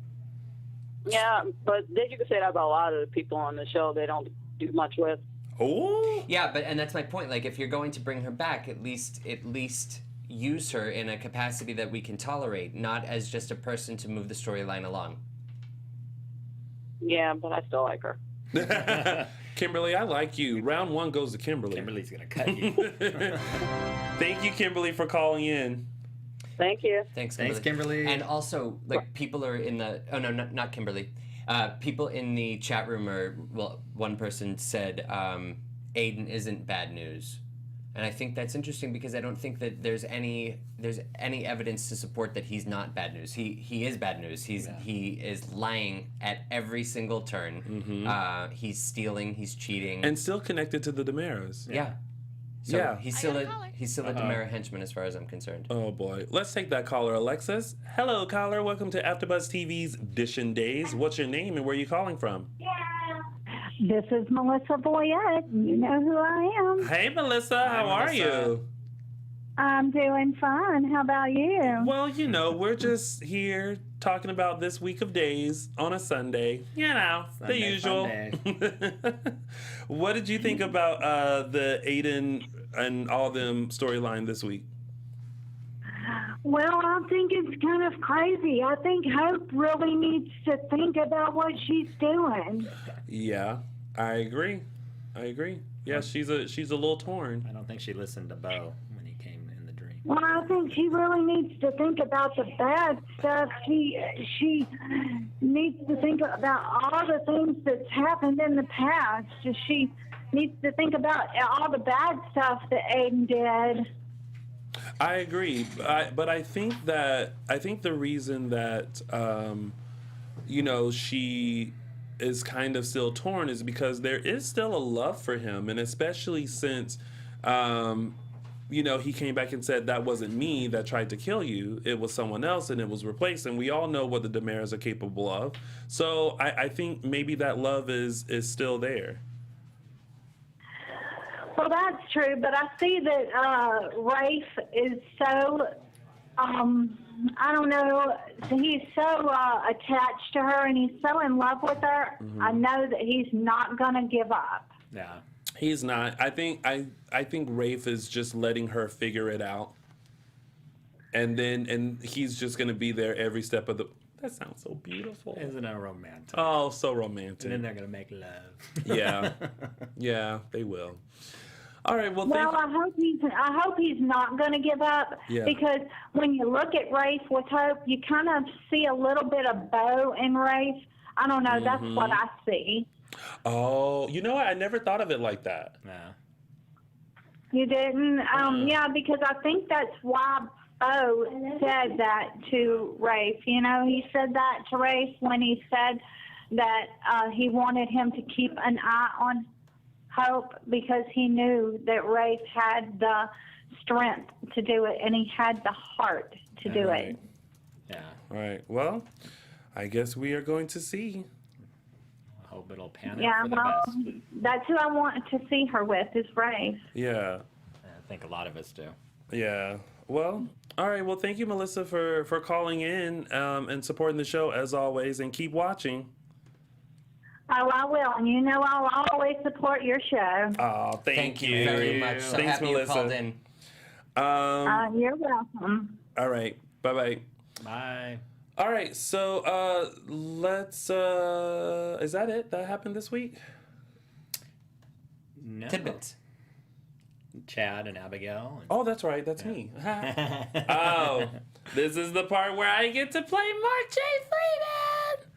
Yeah, but you can say that about a lot of the people on the show. They don't do much with. Oh. Yeah, and that's my point. Like, if you're going to bring her back, at least use her in a capacity that we can tolerate, not as just a person to move the storyline along. Yeah, but I still like her. Kimberly, I like you. Round 1 goes to Kimberly. Kimberly's gonna cut you. Thank you, Kimberly, for calling in. Thank you. Thanks, Kimberly. And also, like, people are in the... Oh, no, not Kimberly. People in the chat room one person said, Aiden isn't bad news. And I think that's interesting because I don't think that there's any evidence to support that he's not bad news. He is bad news. He is lying at every single turn. Mm-hmm. He's stealing. He's cheating. And still connected to the DiMeras. Yeah. So he's still a DiMera henchman as far as I'm concerned. Oh boy. Let's take that caller, Alexis. Hello, caller. Welcome to AfterBuzz TV's DISHIN Days. What's your name and where are you calling from? This is Melissa Boyette. You know who I am. Hey, Melissa. How are you? I'm doing fine. How about you? Well, we're just here talking about this week of days on a Sunday. The usual. What did you think about the Aiden and all them storyline this week? Well, I think it's kind of crazy. I think Hope really needs to think about what she's doing. Yeah, I agree. Yeah, she's a little torn. I don't think she listened to Bo when he came in the dream. Well, I think she really needs to think about the bad stuff. She needs to think about all the things that's happened in the past. She needs to think about all the bad stuff that Aiden did. I agree, but I think the reason that she is kind of still torn is because there is still a love for him, and especially since he came back and said that wasn't me that tried to kill you, it was someone else and it was replaced, and we all know what the DiMeras are capable of. So I think maybe that love is still there. Well, that's true, but I see that Rafe is so, I don't know, he's so attached to her and he's so in love with her. Mm-hmm. I know that he's not going to give up. Yeah. He's not. I think Rafe is just letting her figure it out. And he's just going to be there every step of the... That sounds so beautiful. Isn't it romantic? Oh, so romantic. And then they're going to make love. Yeah. Yeah, they will. All right. Well, I hope he's not going to give up, because when you look at Rafe with Hope, you kind of see a little bit of Bo in Rafe. I don't know. Mm-hmm. That's what I see. Oh, you know what? I never thought of it like that. No. You didn't? Yeah, because I think that's why Bo said that to Rafe. He said that to Rafe when he said that he wanted him to keep an eye on Hope, because he knew that Rafe had the strength to do it and he had the heart to do it. Yeah. All right. Well, I guess we are going to see. I hope it'll pan out for the best. That's who I want to see her with, is Rafe. Yeah. I think a lot of us do. Yeah. Well, all right. Well, thank you, Melissa, for calling in and supporting the show as always, and keep watching. Oh, I will. And I'll always support your show. Oh, thank you very much. So Thanks, happy Melissa. You called in. You're welcome. All right. Bye-bye. Bye. All right. So let's... is that it? That happened this week? No. Tidbits. Chad and Abigail. Oh, that's right. That's me. Oh, this is the part where I get to play Mark J. Freeman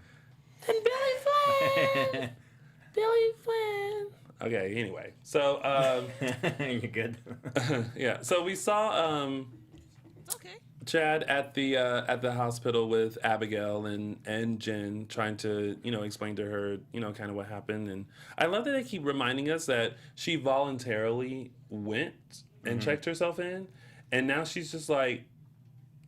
and Billy Flynn. Billy Flynn. Okay, anyway. So, you're good. Yeah. So we saw Chad at the hospital with Abigail and Jen, trying to, explain to her, kind of what happened. And I love that they keep reminding us that she voluntarily went and checked herself in, and now she's just like,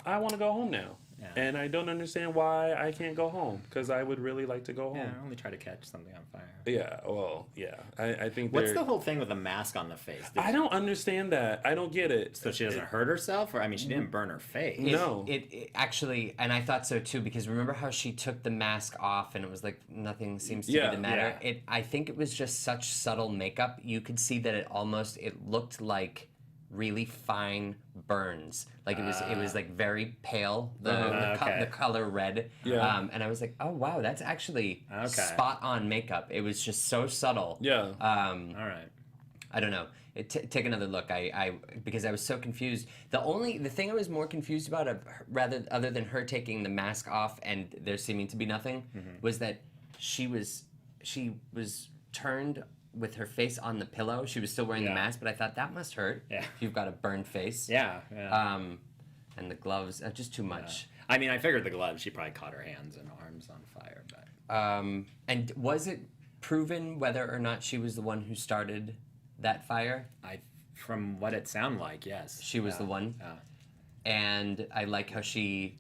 I want to go home now. And I don't understand why I can't go home, because I would really like to go home. Yeah, only try to catch something on fire. Yeah, well, yeah. I think What's the whole thing with the mask on the face? I don't understand that. I don't get it. So she doesn't hurt herself? Or, I mean, she didn't burn her face. No. It actually, and I thought so too, because remember how she took the mask off and it was like nothing seems to be the matter? Yeah. I think it was just such subtle makeup. You could see that it looked like really fine burns. Like it was like very pale, the color red. Yeah. And I was like, oh wow, that's actually spot on makeup. It was just so subtle. Yeah. All right. I don't know. Take another look. I because I was so confused. The thing I was more confused about, other than her taking the mask off and there seeming to be nothing, was that she was turned with her face on the pillow. She was still wearing the mask, but I thought that must hurt. Yeah. If you've got a burned face. Yeah. And the gloves, just too much. I mean, I figured the gloves. She probably caught her hands and arms on fire. But and was it proven whether or not she was the one who started that fire? From what it sounded like, yes. She was the one. Yeah. And I like how she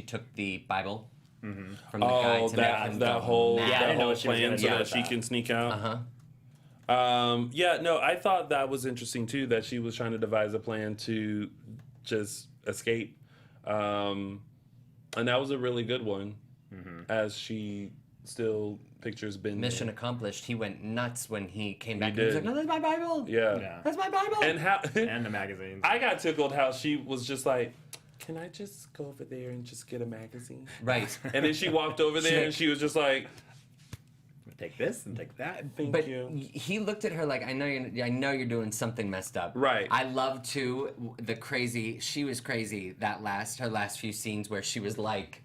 took the Bible from the Oh, guy to make him that whole plan so that she can sneak out. I thought that was interesting too, that she was trying to devise a plan to just escape, and that was a really good one, as she still pictures Ben. Mission accomplished. He went nuts when he came back. He He was did. like, "No, that's my Bible. Yeah. That's my Bible." And how and the magazines. I got tickled how she was just like, can I just go over there and just get a magazine? Right. And then she walked over there and she was just like, take this and take that. Thank you. He looked at her like, I know you're doing something messed up. Right. I love too she was crazy her last few scenes where she was like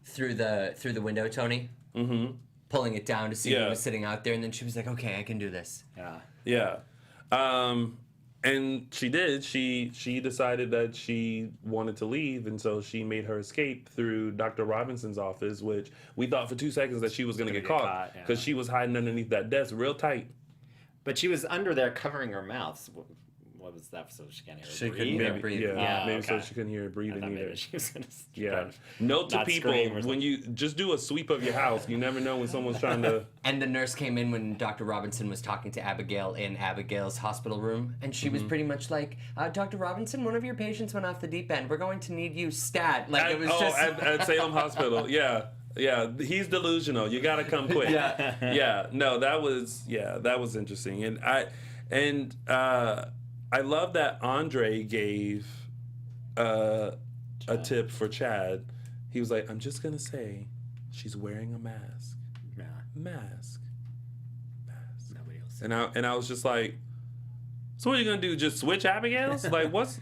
through the window, Tony. Mm-hmm. Pulling it down to see who was sitting out there, and then she was like, okay, I can do this. Yeah. And she did. She decided that she wanted to leave, and so she made her escape through Dr. Robinson's office, which we thought for 2 seconds that she was going to get caught because she was hiding underneath that desk real tight. But she was under there covering her mouth. What was that? So she can't hear her breathe? Couldn't hear her breathe. Maybe so she couldn't hear her breathing either. Maybe she was gonna Note to people, when you just do a sweep of your house, you never know when someone's trying to... And the nurse came in when Dr. Robinson was talking to Abigail in Abigail's hospital room, and she was pretty much like, Dr. Robinson, one of your patients went off the deep end. We're going to need you stat. Like, it was just... at Salem Hospital, yeah. Yeah, he's delusional. You gotta come quick. No, that was interesting. And I love that Andre gave a tip for Chad. He was like, I'm just gonna say she's wearing a mask. Mask. Nobody else. And I was just like, so what are you gonna do? Just switch Abigail's? Like, what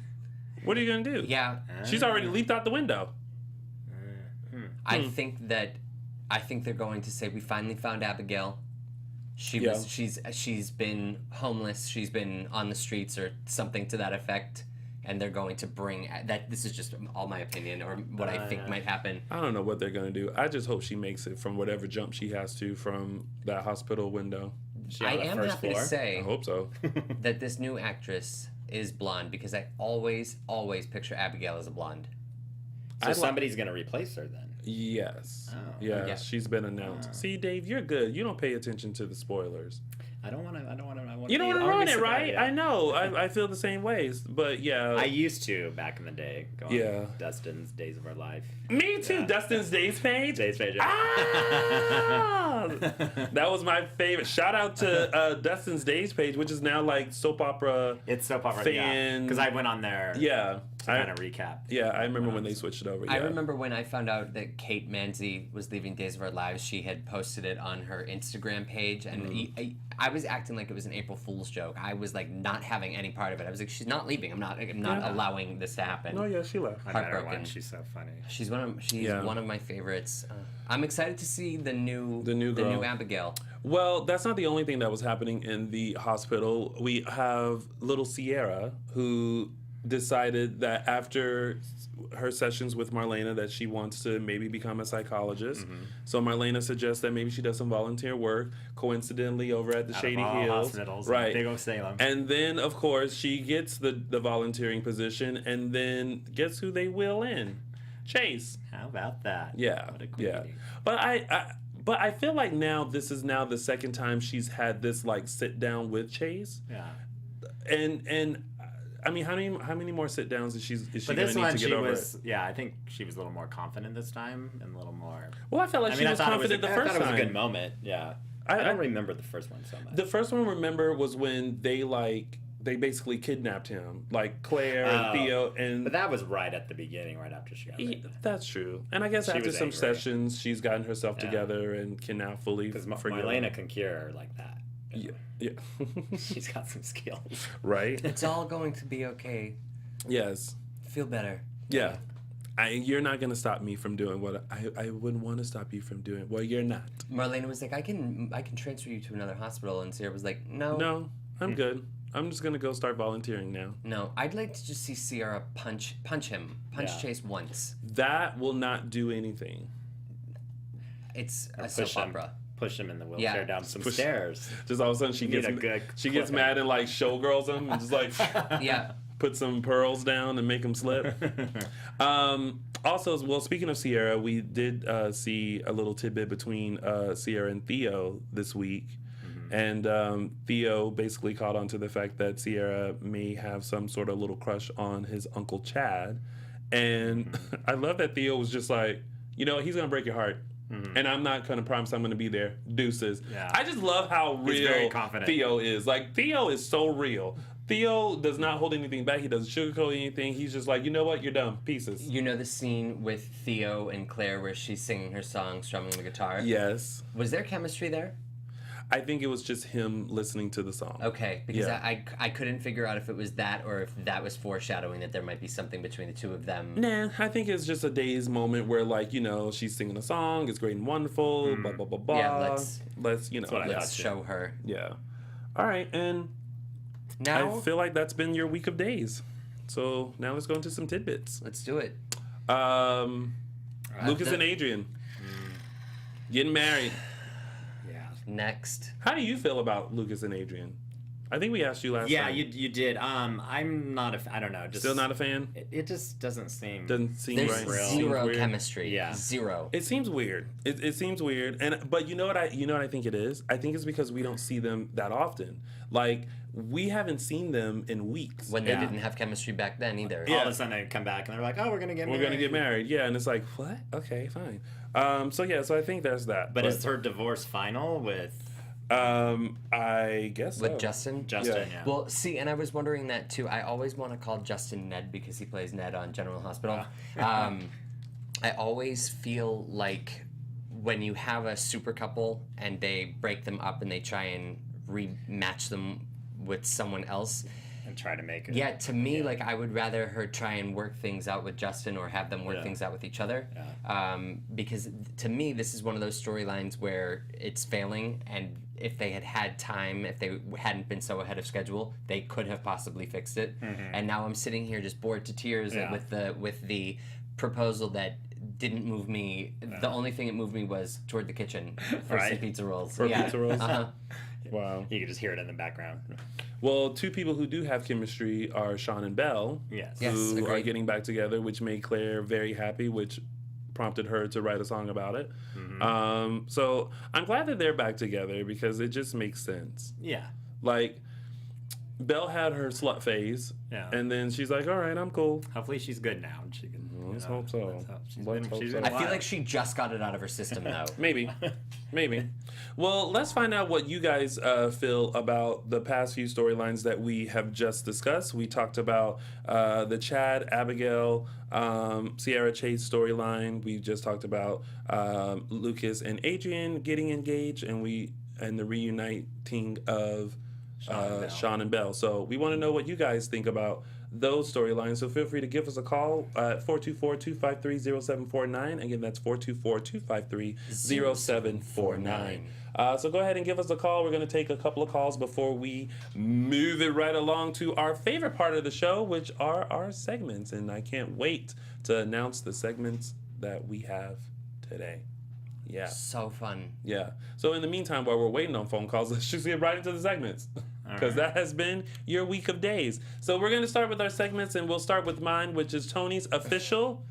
are you gonna do? Yeah. She's already leaped out the window. I think they're going to say we finally found Abigail. She's been homeless. She's been on the streets or something to that effect, and they're going to bring that. This is just all my opinion or what I think might happen. I don't know what they're gonna do. I just hope she makes it from whatever jump she has to from that hospital window. I am happy to say, I hope so, that this new actress is blonde because I always picture Abigail as a blonde. So somebody's gonna replace her then. Yes. Oh. Yeah, she's been announced. See, Dave, you're good. You don't pay attention to the spoilers. I don't want to. You don't want to ruin it, right? Yeah. I know. I feel the same ways, but yeah. I used to back in the day. Go on Dustin's Days of Our Life. Me too. Yeah. Dustin's Days page. Days page. Ah! That was my favorite. Shout out to Dustin's Days page, which is now like soap opera. It's soap opera. Fan. Because I went on there. Yeah. To kind of recap. Yeah, I remember when they switched it over. Yeah. I remember when I found out that Kate Manzi was leaving Days of Our Lives. She had posted it on her Instagram page, and I was acting like it was an April Fool's joke. I was like not having any part of it. I was like, she's not leaving. I'm not allowing this to happen. No, yeah, she left. I met her once. She's so funny. She's one of my favorites. I'm excited to see the new Abigail. Well, that's not the only thing that was happening in the hospital. We have little Sierra, who decided that after her sessions with Marlena that she wants to maybe become a psychologist. Mm-hmm. So Marlena suggests that maybe she does some volunteer work, coincidentally over at the Shady Hills. Hospitals, right. Big old Salem. And then, of course, she gets the volunteering position, and then guess who they wheel in? Chase. How about that? Yeah, What a queenie. yeah. But I feel like now this is now the second time she's had this like sit down with Chase. Yeah. And I mean, how many more sit downs is she But gonna this need one, to get she over was, it? yeah, I think she was a little more confident this time and a little more. Well, I felt like she was confident the first time. I thought it was a good moment. Yeah. I don't remember the first one so much. The first one, remember, was when they basically kidnapped him, like Claire and Theo, and but that was right at the beginning, right after she got married. That's true, and I guess after some sessions, she's gotten herself together and can now fully forgive. Marlena can cure her like that. Yeah. She's got some skills, right? It's all going to be okay. Yes. Feel better. Yeah. You're not going to stop me from doing what I wouldn't want to stop you from doing. Well, you're not. Marlena was like, I can transfer you to another hospital, and Sierra was like, no. No, I'm good. I'm just going to go start volunteering now. No, I'd like to just see Sierra punch Chase once. That will not do anything. It's a soap opera. Push him in the wheelchair down some stairs. Just all of a sudden she gets mad and like showgirls him and just like put some pearls down and make him slip. Also, well, speaking of Sierra, we did see a little tidbit between Sierra and Theo this week. And Theo basically caught on to the fact that Sierra may have some sort of little crush on his Uncle Chad. And I love that Theo was just like, you know, he's going to break your heart. And I'm not going to promise I'm going to be there. Deuces. Yeah. I just love how real Theo is. Like, Theo is so real. Theo does not hold anything back. He doesn't sugarcoat anything. He's just like, you know what? You're done. Pieces. You know the scene with Theo and Claire where she's singing her song, strumming the guitar? Yes. Was there chemistry there? I think it was just him listening to the song. Okay, because I couldn't figure out if it was that or if that was foreshadowing that there might be something between the two of them. Nah, I think it's just a day's moment where, like, you know, she's singing a song, it's great and wonderful, blah, blah, blah, blah. Yeah, let's show her. Yeah. All right, and now I feel like that's been your week of days. So now let's go into some tidbits. Let's do it. Lucas and Adrian getting married. Next. How do you feel about Lucas and Adrian? I think we asked you last time. Yeah, you did. I'm not I don't know. Just, still not a fan? It just doesn't seem There's right. Zero chemistry. Yeah. Zero. It seems weird. It seems weird. But you know what I think it is? I think it's because we don't see them that often. Like, we haven't seen them in weeks. When they didn't have chemistry back then either. All of a sudden they come back and they're like, oh, we're going to get married. We're going to get married. Yeah, and it's like, what? Okay, fine. So I think there's that. But is her divorce final with... I guess with Justin. Yeah. Well, see, and I was wondering that too. I always want to call Justin Ned because he plays Ned on General Hospital. I always feel like when you have a super couple and they break them up and they try and rematch them with someone else and try to make it. Yeah, to me, like, I would rather her try and work things out with Justin or have them work things out with each other. Because to me, this is one of those storylines where it's failing, and if they had time, if they hadn't been so ahead of schedule, they could have possibly fixed it. And now I'm sitting here just bored to tears with the proposal that didn't move me. The only thing that moved me was toward the kitchen for some pizza rolls. Pizza rolls? Wow. You can just hear it in the background. Well, two people who do have chemistry are Sean and Belle, who are getting back together, which made Claire very happy, which prompted her to write a song about it. So I'm glad that they're back together because it just makes sense. Yeah. Like, Belle had her slut phase, and then she's like, all right, I'm cool. Hopefully she's good now. And she can, let's hope so. I feel like she just got it out of her system, though. Maybe. Well, let's find out what you guys feel about the past few storylines that we have just discussed. We talked about the Chad, Abigail, Sierra Chase storyline. We just talked about Lucas and Adrian getting engaged, and the reuniting of Sean and Belle. So we want to know what you guys think about those storylines. So feel free to give us a call at 424-253-0749. Again, that's 424-253-0749. So go ahead and give us a call. We're going to take a couple of calls before we move it right along to our favorite part of the show, which are our segments. And I can't wait to announce the segments that we have today. Yeah. So fun. Yeah. So in the meantime, while we're waiting on phone calls, let's just get right into the segments. Because that has been your week of days. So we're going to start with our segments, and we'll start with mine, which is Tony's official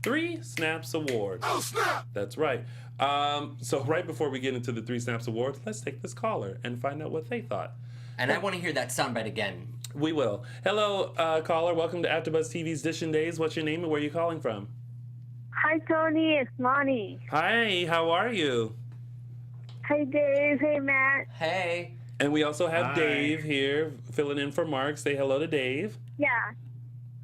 3 Snaps Awards. Oh, snap! That's right. So right before we get into the 3 Snaps Awards, let's take this caller and find out what they thought. And I want to hear that soundbite again. We will. Hello, caller. Welcome to AfterBuzz TV's DISHIN Days. What's your name and where are you calling from? Hi, Tony. It's Monty. Hi, how are you? Hey, Dave. Hey, Matt. Hey. And we also have Hi. Dave here filling in for Mark. Say hello to Dave. Yeah,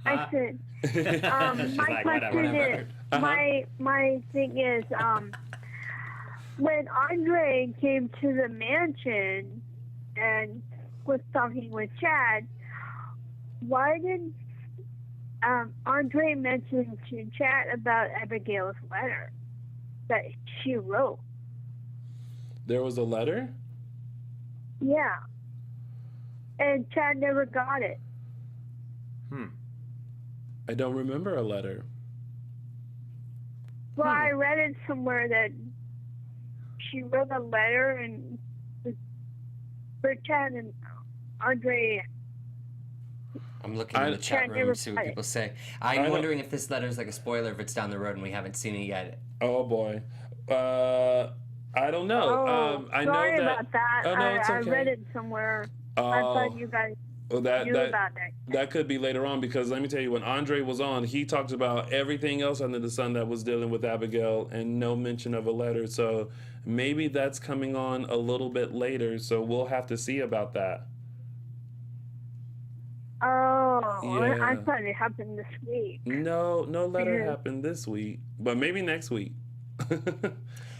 I should. My like, question whatever. is, my thing is, when Andre came to the mansion and was talking with Chad, why did Andre mention to Chad about Abigail's letter that she wrote? There was a letter? Yeah. And Chad never got it. I don't remember a letter. Well, I read it somewhere that she wrote a letter and for Chad and Andre. I'm looking in the chat room to see what people say. I'm wondering if this letter is like a spoiler if it's down the road and we haven't seen it yet. Oh boy. I don't know. I Sorry know that. about that. Oh, no, it's I okay. read it somewhere. I thought you guys knew about that. That could be later on because let me tell you, when Andre was on, he talked about everything else under the sun that was dealing with Abigail and no mention of a letter. So maybe that's coming on a little bit later. So we'll have to see about that. Oh, Yeah. I thought it happened this week. No letter happened this week, but maybe next week.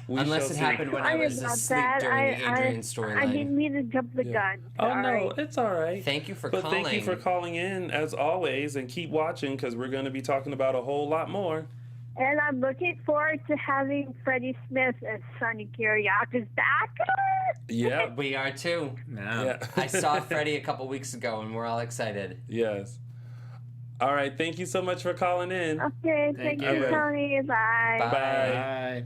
Unless it happened when I was asleep during the Adrian storyline. I didn't mean to jump the gun. Oh, no, Sorry. it's all right. Thank you for But calling. thank you for calling in, as always, and keep watching because we're going to be talking about a whole lot more. And I'm looking forward to having Freddie Smith as Sonny Kiriakis back. Yeah. We are too. Yeah. I saw Freddie a couple weeks ago and we're all excited. Yes. All right. Thank you so much for calling in. Okay, thank you, you. Tony. Bye. Bye.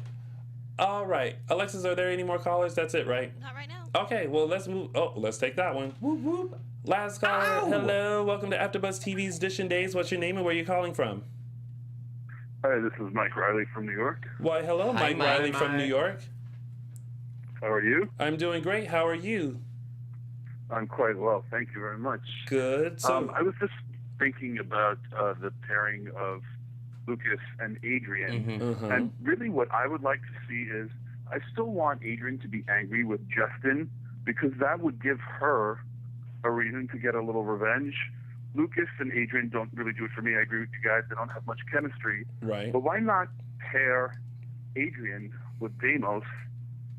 All right. Alexis, are there any more callers? That's it, right? Not right now. Okay, well, let's move. Oh, let's take that one. Whoop, whoop. Last caller. Ow. Hello. Welcome to AfterBuzz TV's DISHIN Days. What's your name and where are you calling from? Hi, this is Mike Riley from New York. Why, hello, Hi, Mike Riley from New York. How are you? I'm doing great. How are you? I'm quite well, thank you very much. Good. So, I was just thinking about the pairing of Lucas and Adrian. And really what I would like to see is, I still want Adrian to be angry with Justin because that would give her a reason to get a little revenge. Lucas and Adrian don't really do it for me. I agree with you guys. They don't have much chemistry. Right. But why not pair Adrian with Deimos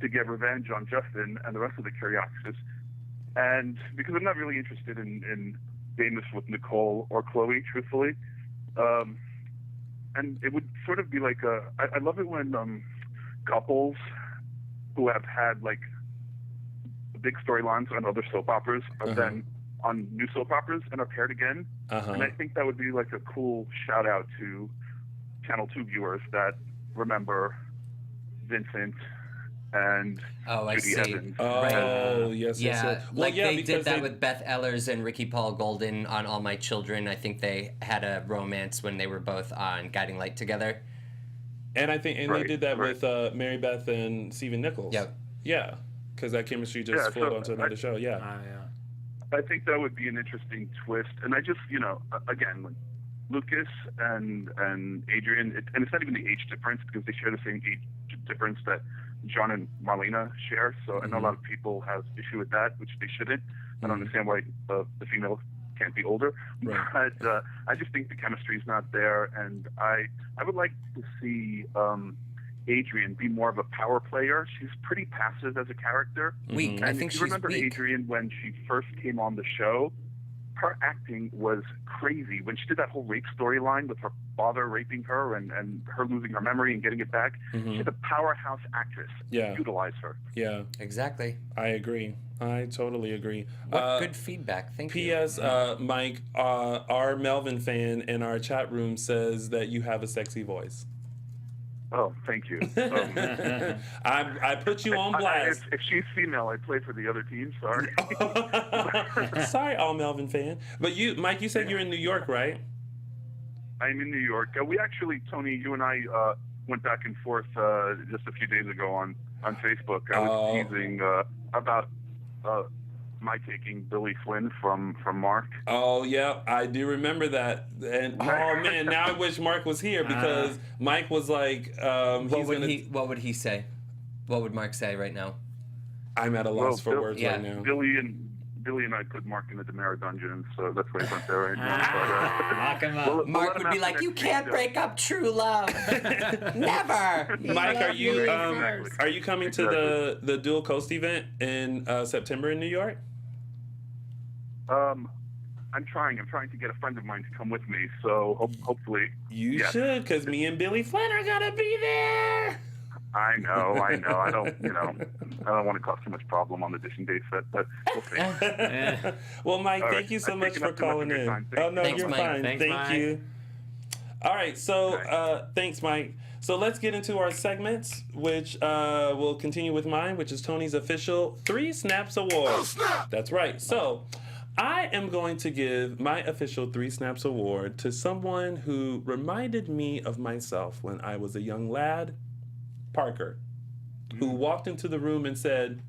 to get revenge on Justin and the rest of the Kiriakis? And because I'm not really interested in Deimos with Nicole or Chloe, truthfully. And it would sort of be like I love it when couples who have had like big storylines on other soap operas are then on new soap operas and are paired again. And I think that would be like a cool shout out to Channel 2 viewers that remember Vincent and Judy Evans. Oh, yes. Yeah, Well, like they did that with Beth Ehlers and Ricky Paul Golden on All My Children. I think they had a romance when they were both on Guiding Light together. And I think they did that with Mary Beth and Stephen Nichols. Yep. Yeah, because that chemistry just flowed onto another show. Yeah. I think that would be an interesting twist. And I just, again, like Lucas and Adrian, and it's not even the age difference because they share the same age difference that John and Marlena share. So I know a lot of people have issue with that, which they shouldn't. I don't understand why the female can't be older. Right. But I just think the chemistry is not there. And I would like to see Adrian be more of a power player. She's pretty passive as a character. Weak. And I think if you she's remember weak. Adrian when she first came on the show, her acting was crazy. When she did that whole rape storyline with her father raping her and her losing her memory and getting it back, she's a powerhouse actress. Yeah. Utilize her. Yeah. Exactly. I agree. I totally agree. What good feedback. Thank you. P.S. Mike, our Melvin fan in our chat room says that you have a sexy voice. Oh, thank you. I put you on blast. If she's female, I play for the other team. Sorry. Sorry, all Melvin fan. But you, Mike, you said you're in New York, right? I'm in New York. We actually, Tony, you and I went back and forth just a few days ago on Facebook. I was teasing about my taking Billy Flynn from Mark. Oh, yeah, I do remember that. And oh man, now I wish Mark was here because Mike was like, what would he say? What would Mark say right now? I'm at a loss for words right now. Billy and I put Mark in the Demara dungeon, so that's why he's not there right now. Lock him up. Mark would be like, "You can't break up true love, never." Mike, are you coming to the Dual Coast event in September in New York? I'm trying to get a friend of mine to come with me, so hopefully. You should, because me and Billy Flynn are gonna be there. I know. I don't, I don't want to cause too much problem on the Dishin Days set, but we'll see. Well, Mike, thank you so much for calling in. Oh no, you're fine. Thank you. All right, so thanks, Mike. So let's get into our segments, which will continue with mine, which is Tony's official 3 Snaps Award. Oh, snap! That's right. So I am going to give my official 3 Snaps Award to someone who reminded me of myself when I was a young lad, Parker, who walked into the room and said,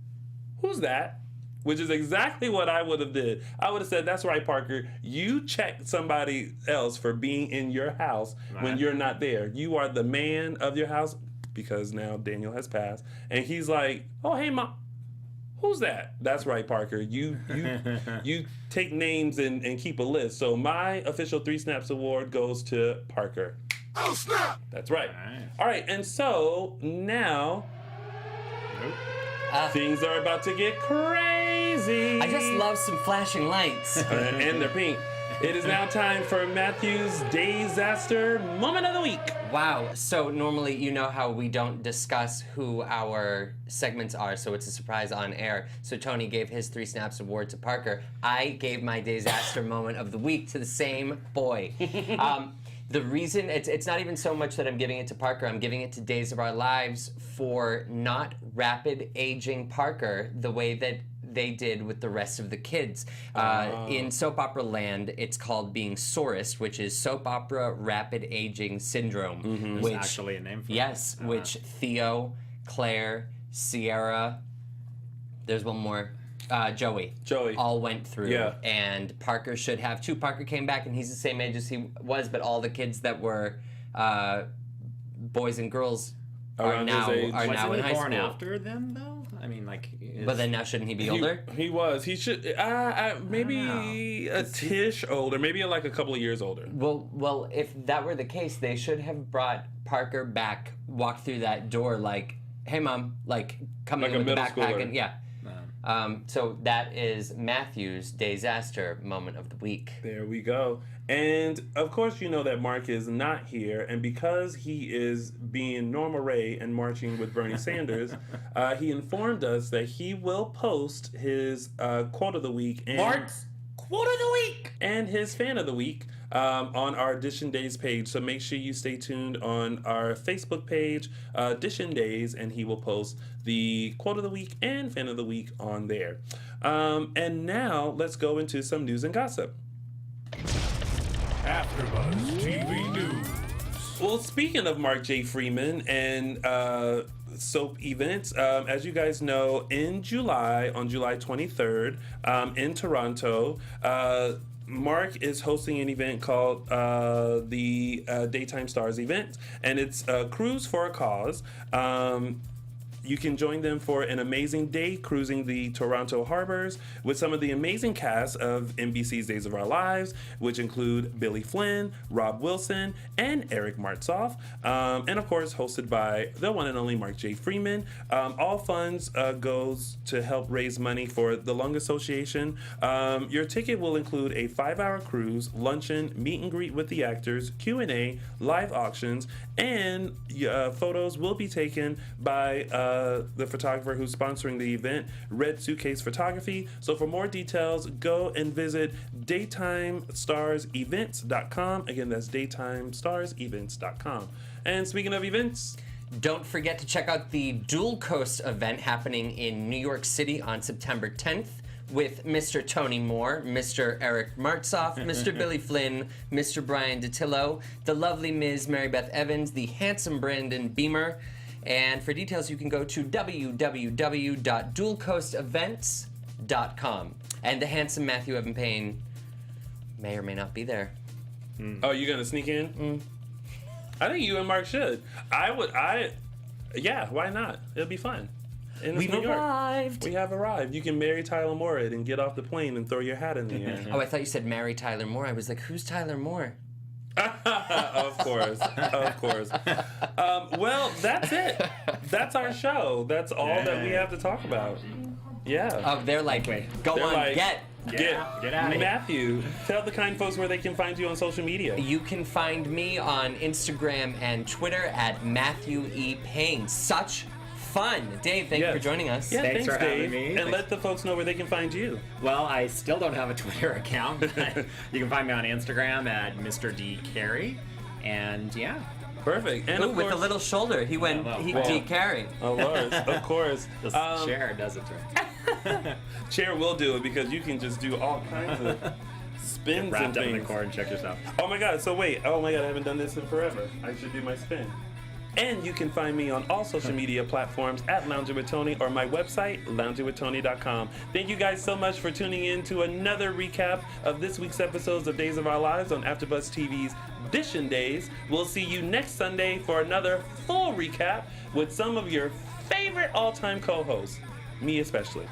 "Who's that?" Which is exactly what I would have did. I would have said, "That's right, Parker. You check somebody else for being in your house when you're not there. You are the man of your house," because now Daniel has passed. And he's like, "Oh, hey, Mom. Who's that?" That's right, Parker. You take names and keep a list. So my official 3 Snaps Award goes to Parker. Oh, snap! That's right. All right, and so now things are about to get crazy. I just love some flashing lights. And they're pink. It is now time for Matthew's Disaster Moment of the Week. Wow. So normally, you know how we don't discuss who our segments are, so it's a surprise on air. So Tony gave his 3 Snaps Award to Parker. I gave my Disaster Moment of the Week to the same boy. The reason, it's not even so much that I'm giving it to Parker, I'm giving it to Days of Our Lives for not rapid aging Parker the way that they did with the rest of the kids. In soap opera land, it's called being SORAS, which is Soap Opera Rapid Aging Syndrome. Mm-hmm. Which, there's actually a name for it. Yes, which Theo, Claire, Sierra, there's one more, Joey all went through. Yeah. And Parker should have too. Parker came back and he's the same age as he was, but all the kids that were boys and girls are now in high school. Born after them though? I mean, like. But then now shouldn't he be older? He was. He should. Maybe a tish older. Maybe like a couple of years older. Well, if that were the case, they should have brought Parker back, walked through that door like, "Hey, Mom," like coming in with the backpack and yeah. So that is Matthew's Disaster Moment of the Week. There we go. And of course, you know that Mark is not here, and because he is being Norma Ray and marching with Bernie Sanders, he informed us that he will post his quote of the week and Mark's quote of the week and his fan of the week on our Dishin Days page. So make sure you stay tuned on our Facebook page, Dishin Days, and he will post the quote of the week and fan of the week on there. And now let's go into some news and gossip. AfterBuzz TV News. Well, speaking of Mark J. Freeman and soap events, as you guys know, in July, on July 23rd, in Toronto, Mark is hosting an event called the Daytime Stars event, and it's Cruise for a Cause. You can join them for an amazing day cruising the Toronto harbors with some of the amazing cast of NBC's Days of Our Lives, which include Billy Flynn, Rob Wilson, and Eric Martzoff, and of course hosted by the one and only Mark J. Freeman. All funds goes to help raise money for the Lung Association. Your ticket will include a 5-hour cruise, luncheon, meet and greet with the actors, Q&A, live auctions, and photos will be taken by the photographer who's sponsoring the event, Red Suitcase Photography. So for more details, go and visit daytimestarsevents.com. Again, that's daytimestarsevents.com. And speaking of events, don't forget to check out the Dual Coast event happening in New York City on September 10th, with Mr. Tony Moore, Mr. Eric Martzoff, Mr. Billy Flynn, Mr. Brian DeTillo, the lovely Ms. Mary Beth Evans, the handsome Brandon Beamer. And for details, you can go to www.dualcoastevents.com. And the handsome Matthew Evan Paine may or may not be there. Oh, you're gonna sneak in? I think you and Mark should. Yeah, why not? It'll be fun. We've arrived. We have arrived. You can marry Tyler Moore and get off the plane and throw your hat in the air. Oh, I thought you said marry Tyler Moore. I was like, who's Tyler Moore? Of course. Well, that's it. That's our show. That's all that we have to talk about. Yeah. Oh, they're like, get out of here. Matthew, tell the kind folks where they can find you on social media. You can find me on Instagram and Twitter at Matthew E. Paine. Such fun. Dave, thank you for joining us. Yeah, thanks for Dave. having me. And let the folks know where they can find you. Well, I still don't have a Twitter account, but you can find me on Instagram at Mr. D. Carey. And yeah. Perfect. And of with course, a little shoulder, he went D. Carey. Of course. The chair does it to him. Chair will do it because you can just do all kinds of spins and wrapped up in things. the cord and check yourself. Oh my god, so wait. Oh my god, I haven't done this in forever. I should do my spin. And you can find me on all social media platforms at Lounging with Tony or my website, loungingwithtony.com. Thank you guys so much for tuning in to another recap of this week's episodes of Days of Our Lives on AfterBuzz TV's DISHIN Days. We'll see you next Sunday for another full recap with some of your favorite all-time co-hosts, me especially.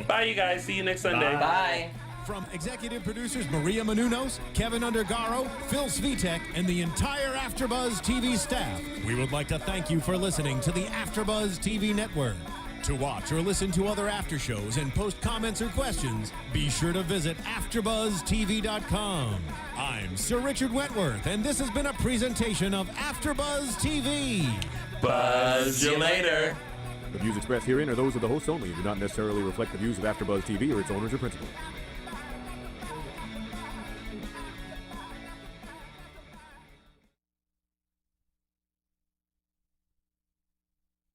Bye, you guys. See you next Sunday. Bye. From executive producers Maria Menounos, Kevin Undergaro, Phil Svitek, and the entire AfterBuzz TV staff, we would like to thank you for listening to the AfterBuzz TV network. To watch or listen to other after shows and post comments or questions, be sure to visit AfterBuzzTV.com. I'm Sir Richard Wentworth, and this has been a presentation of AfterBuzz TV. Buzz you later. The views expressed herein are those of the hosts only and do not necessarily reflect the views of AfterBuzz TV or its owners or principals.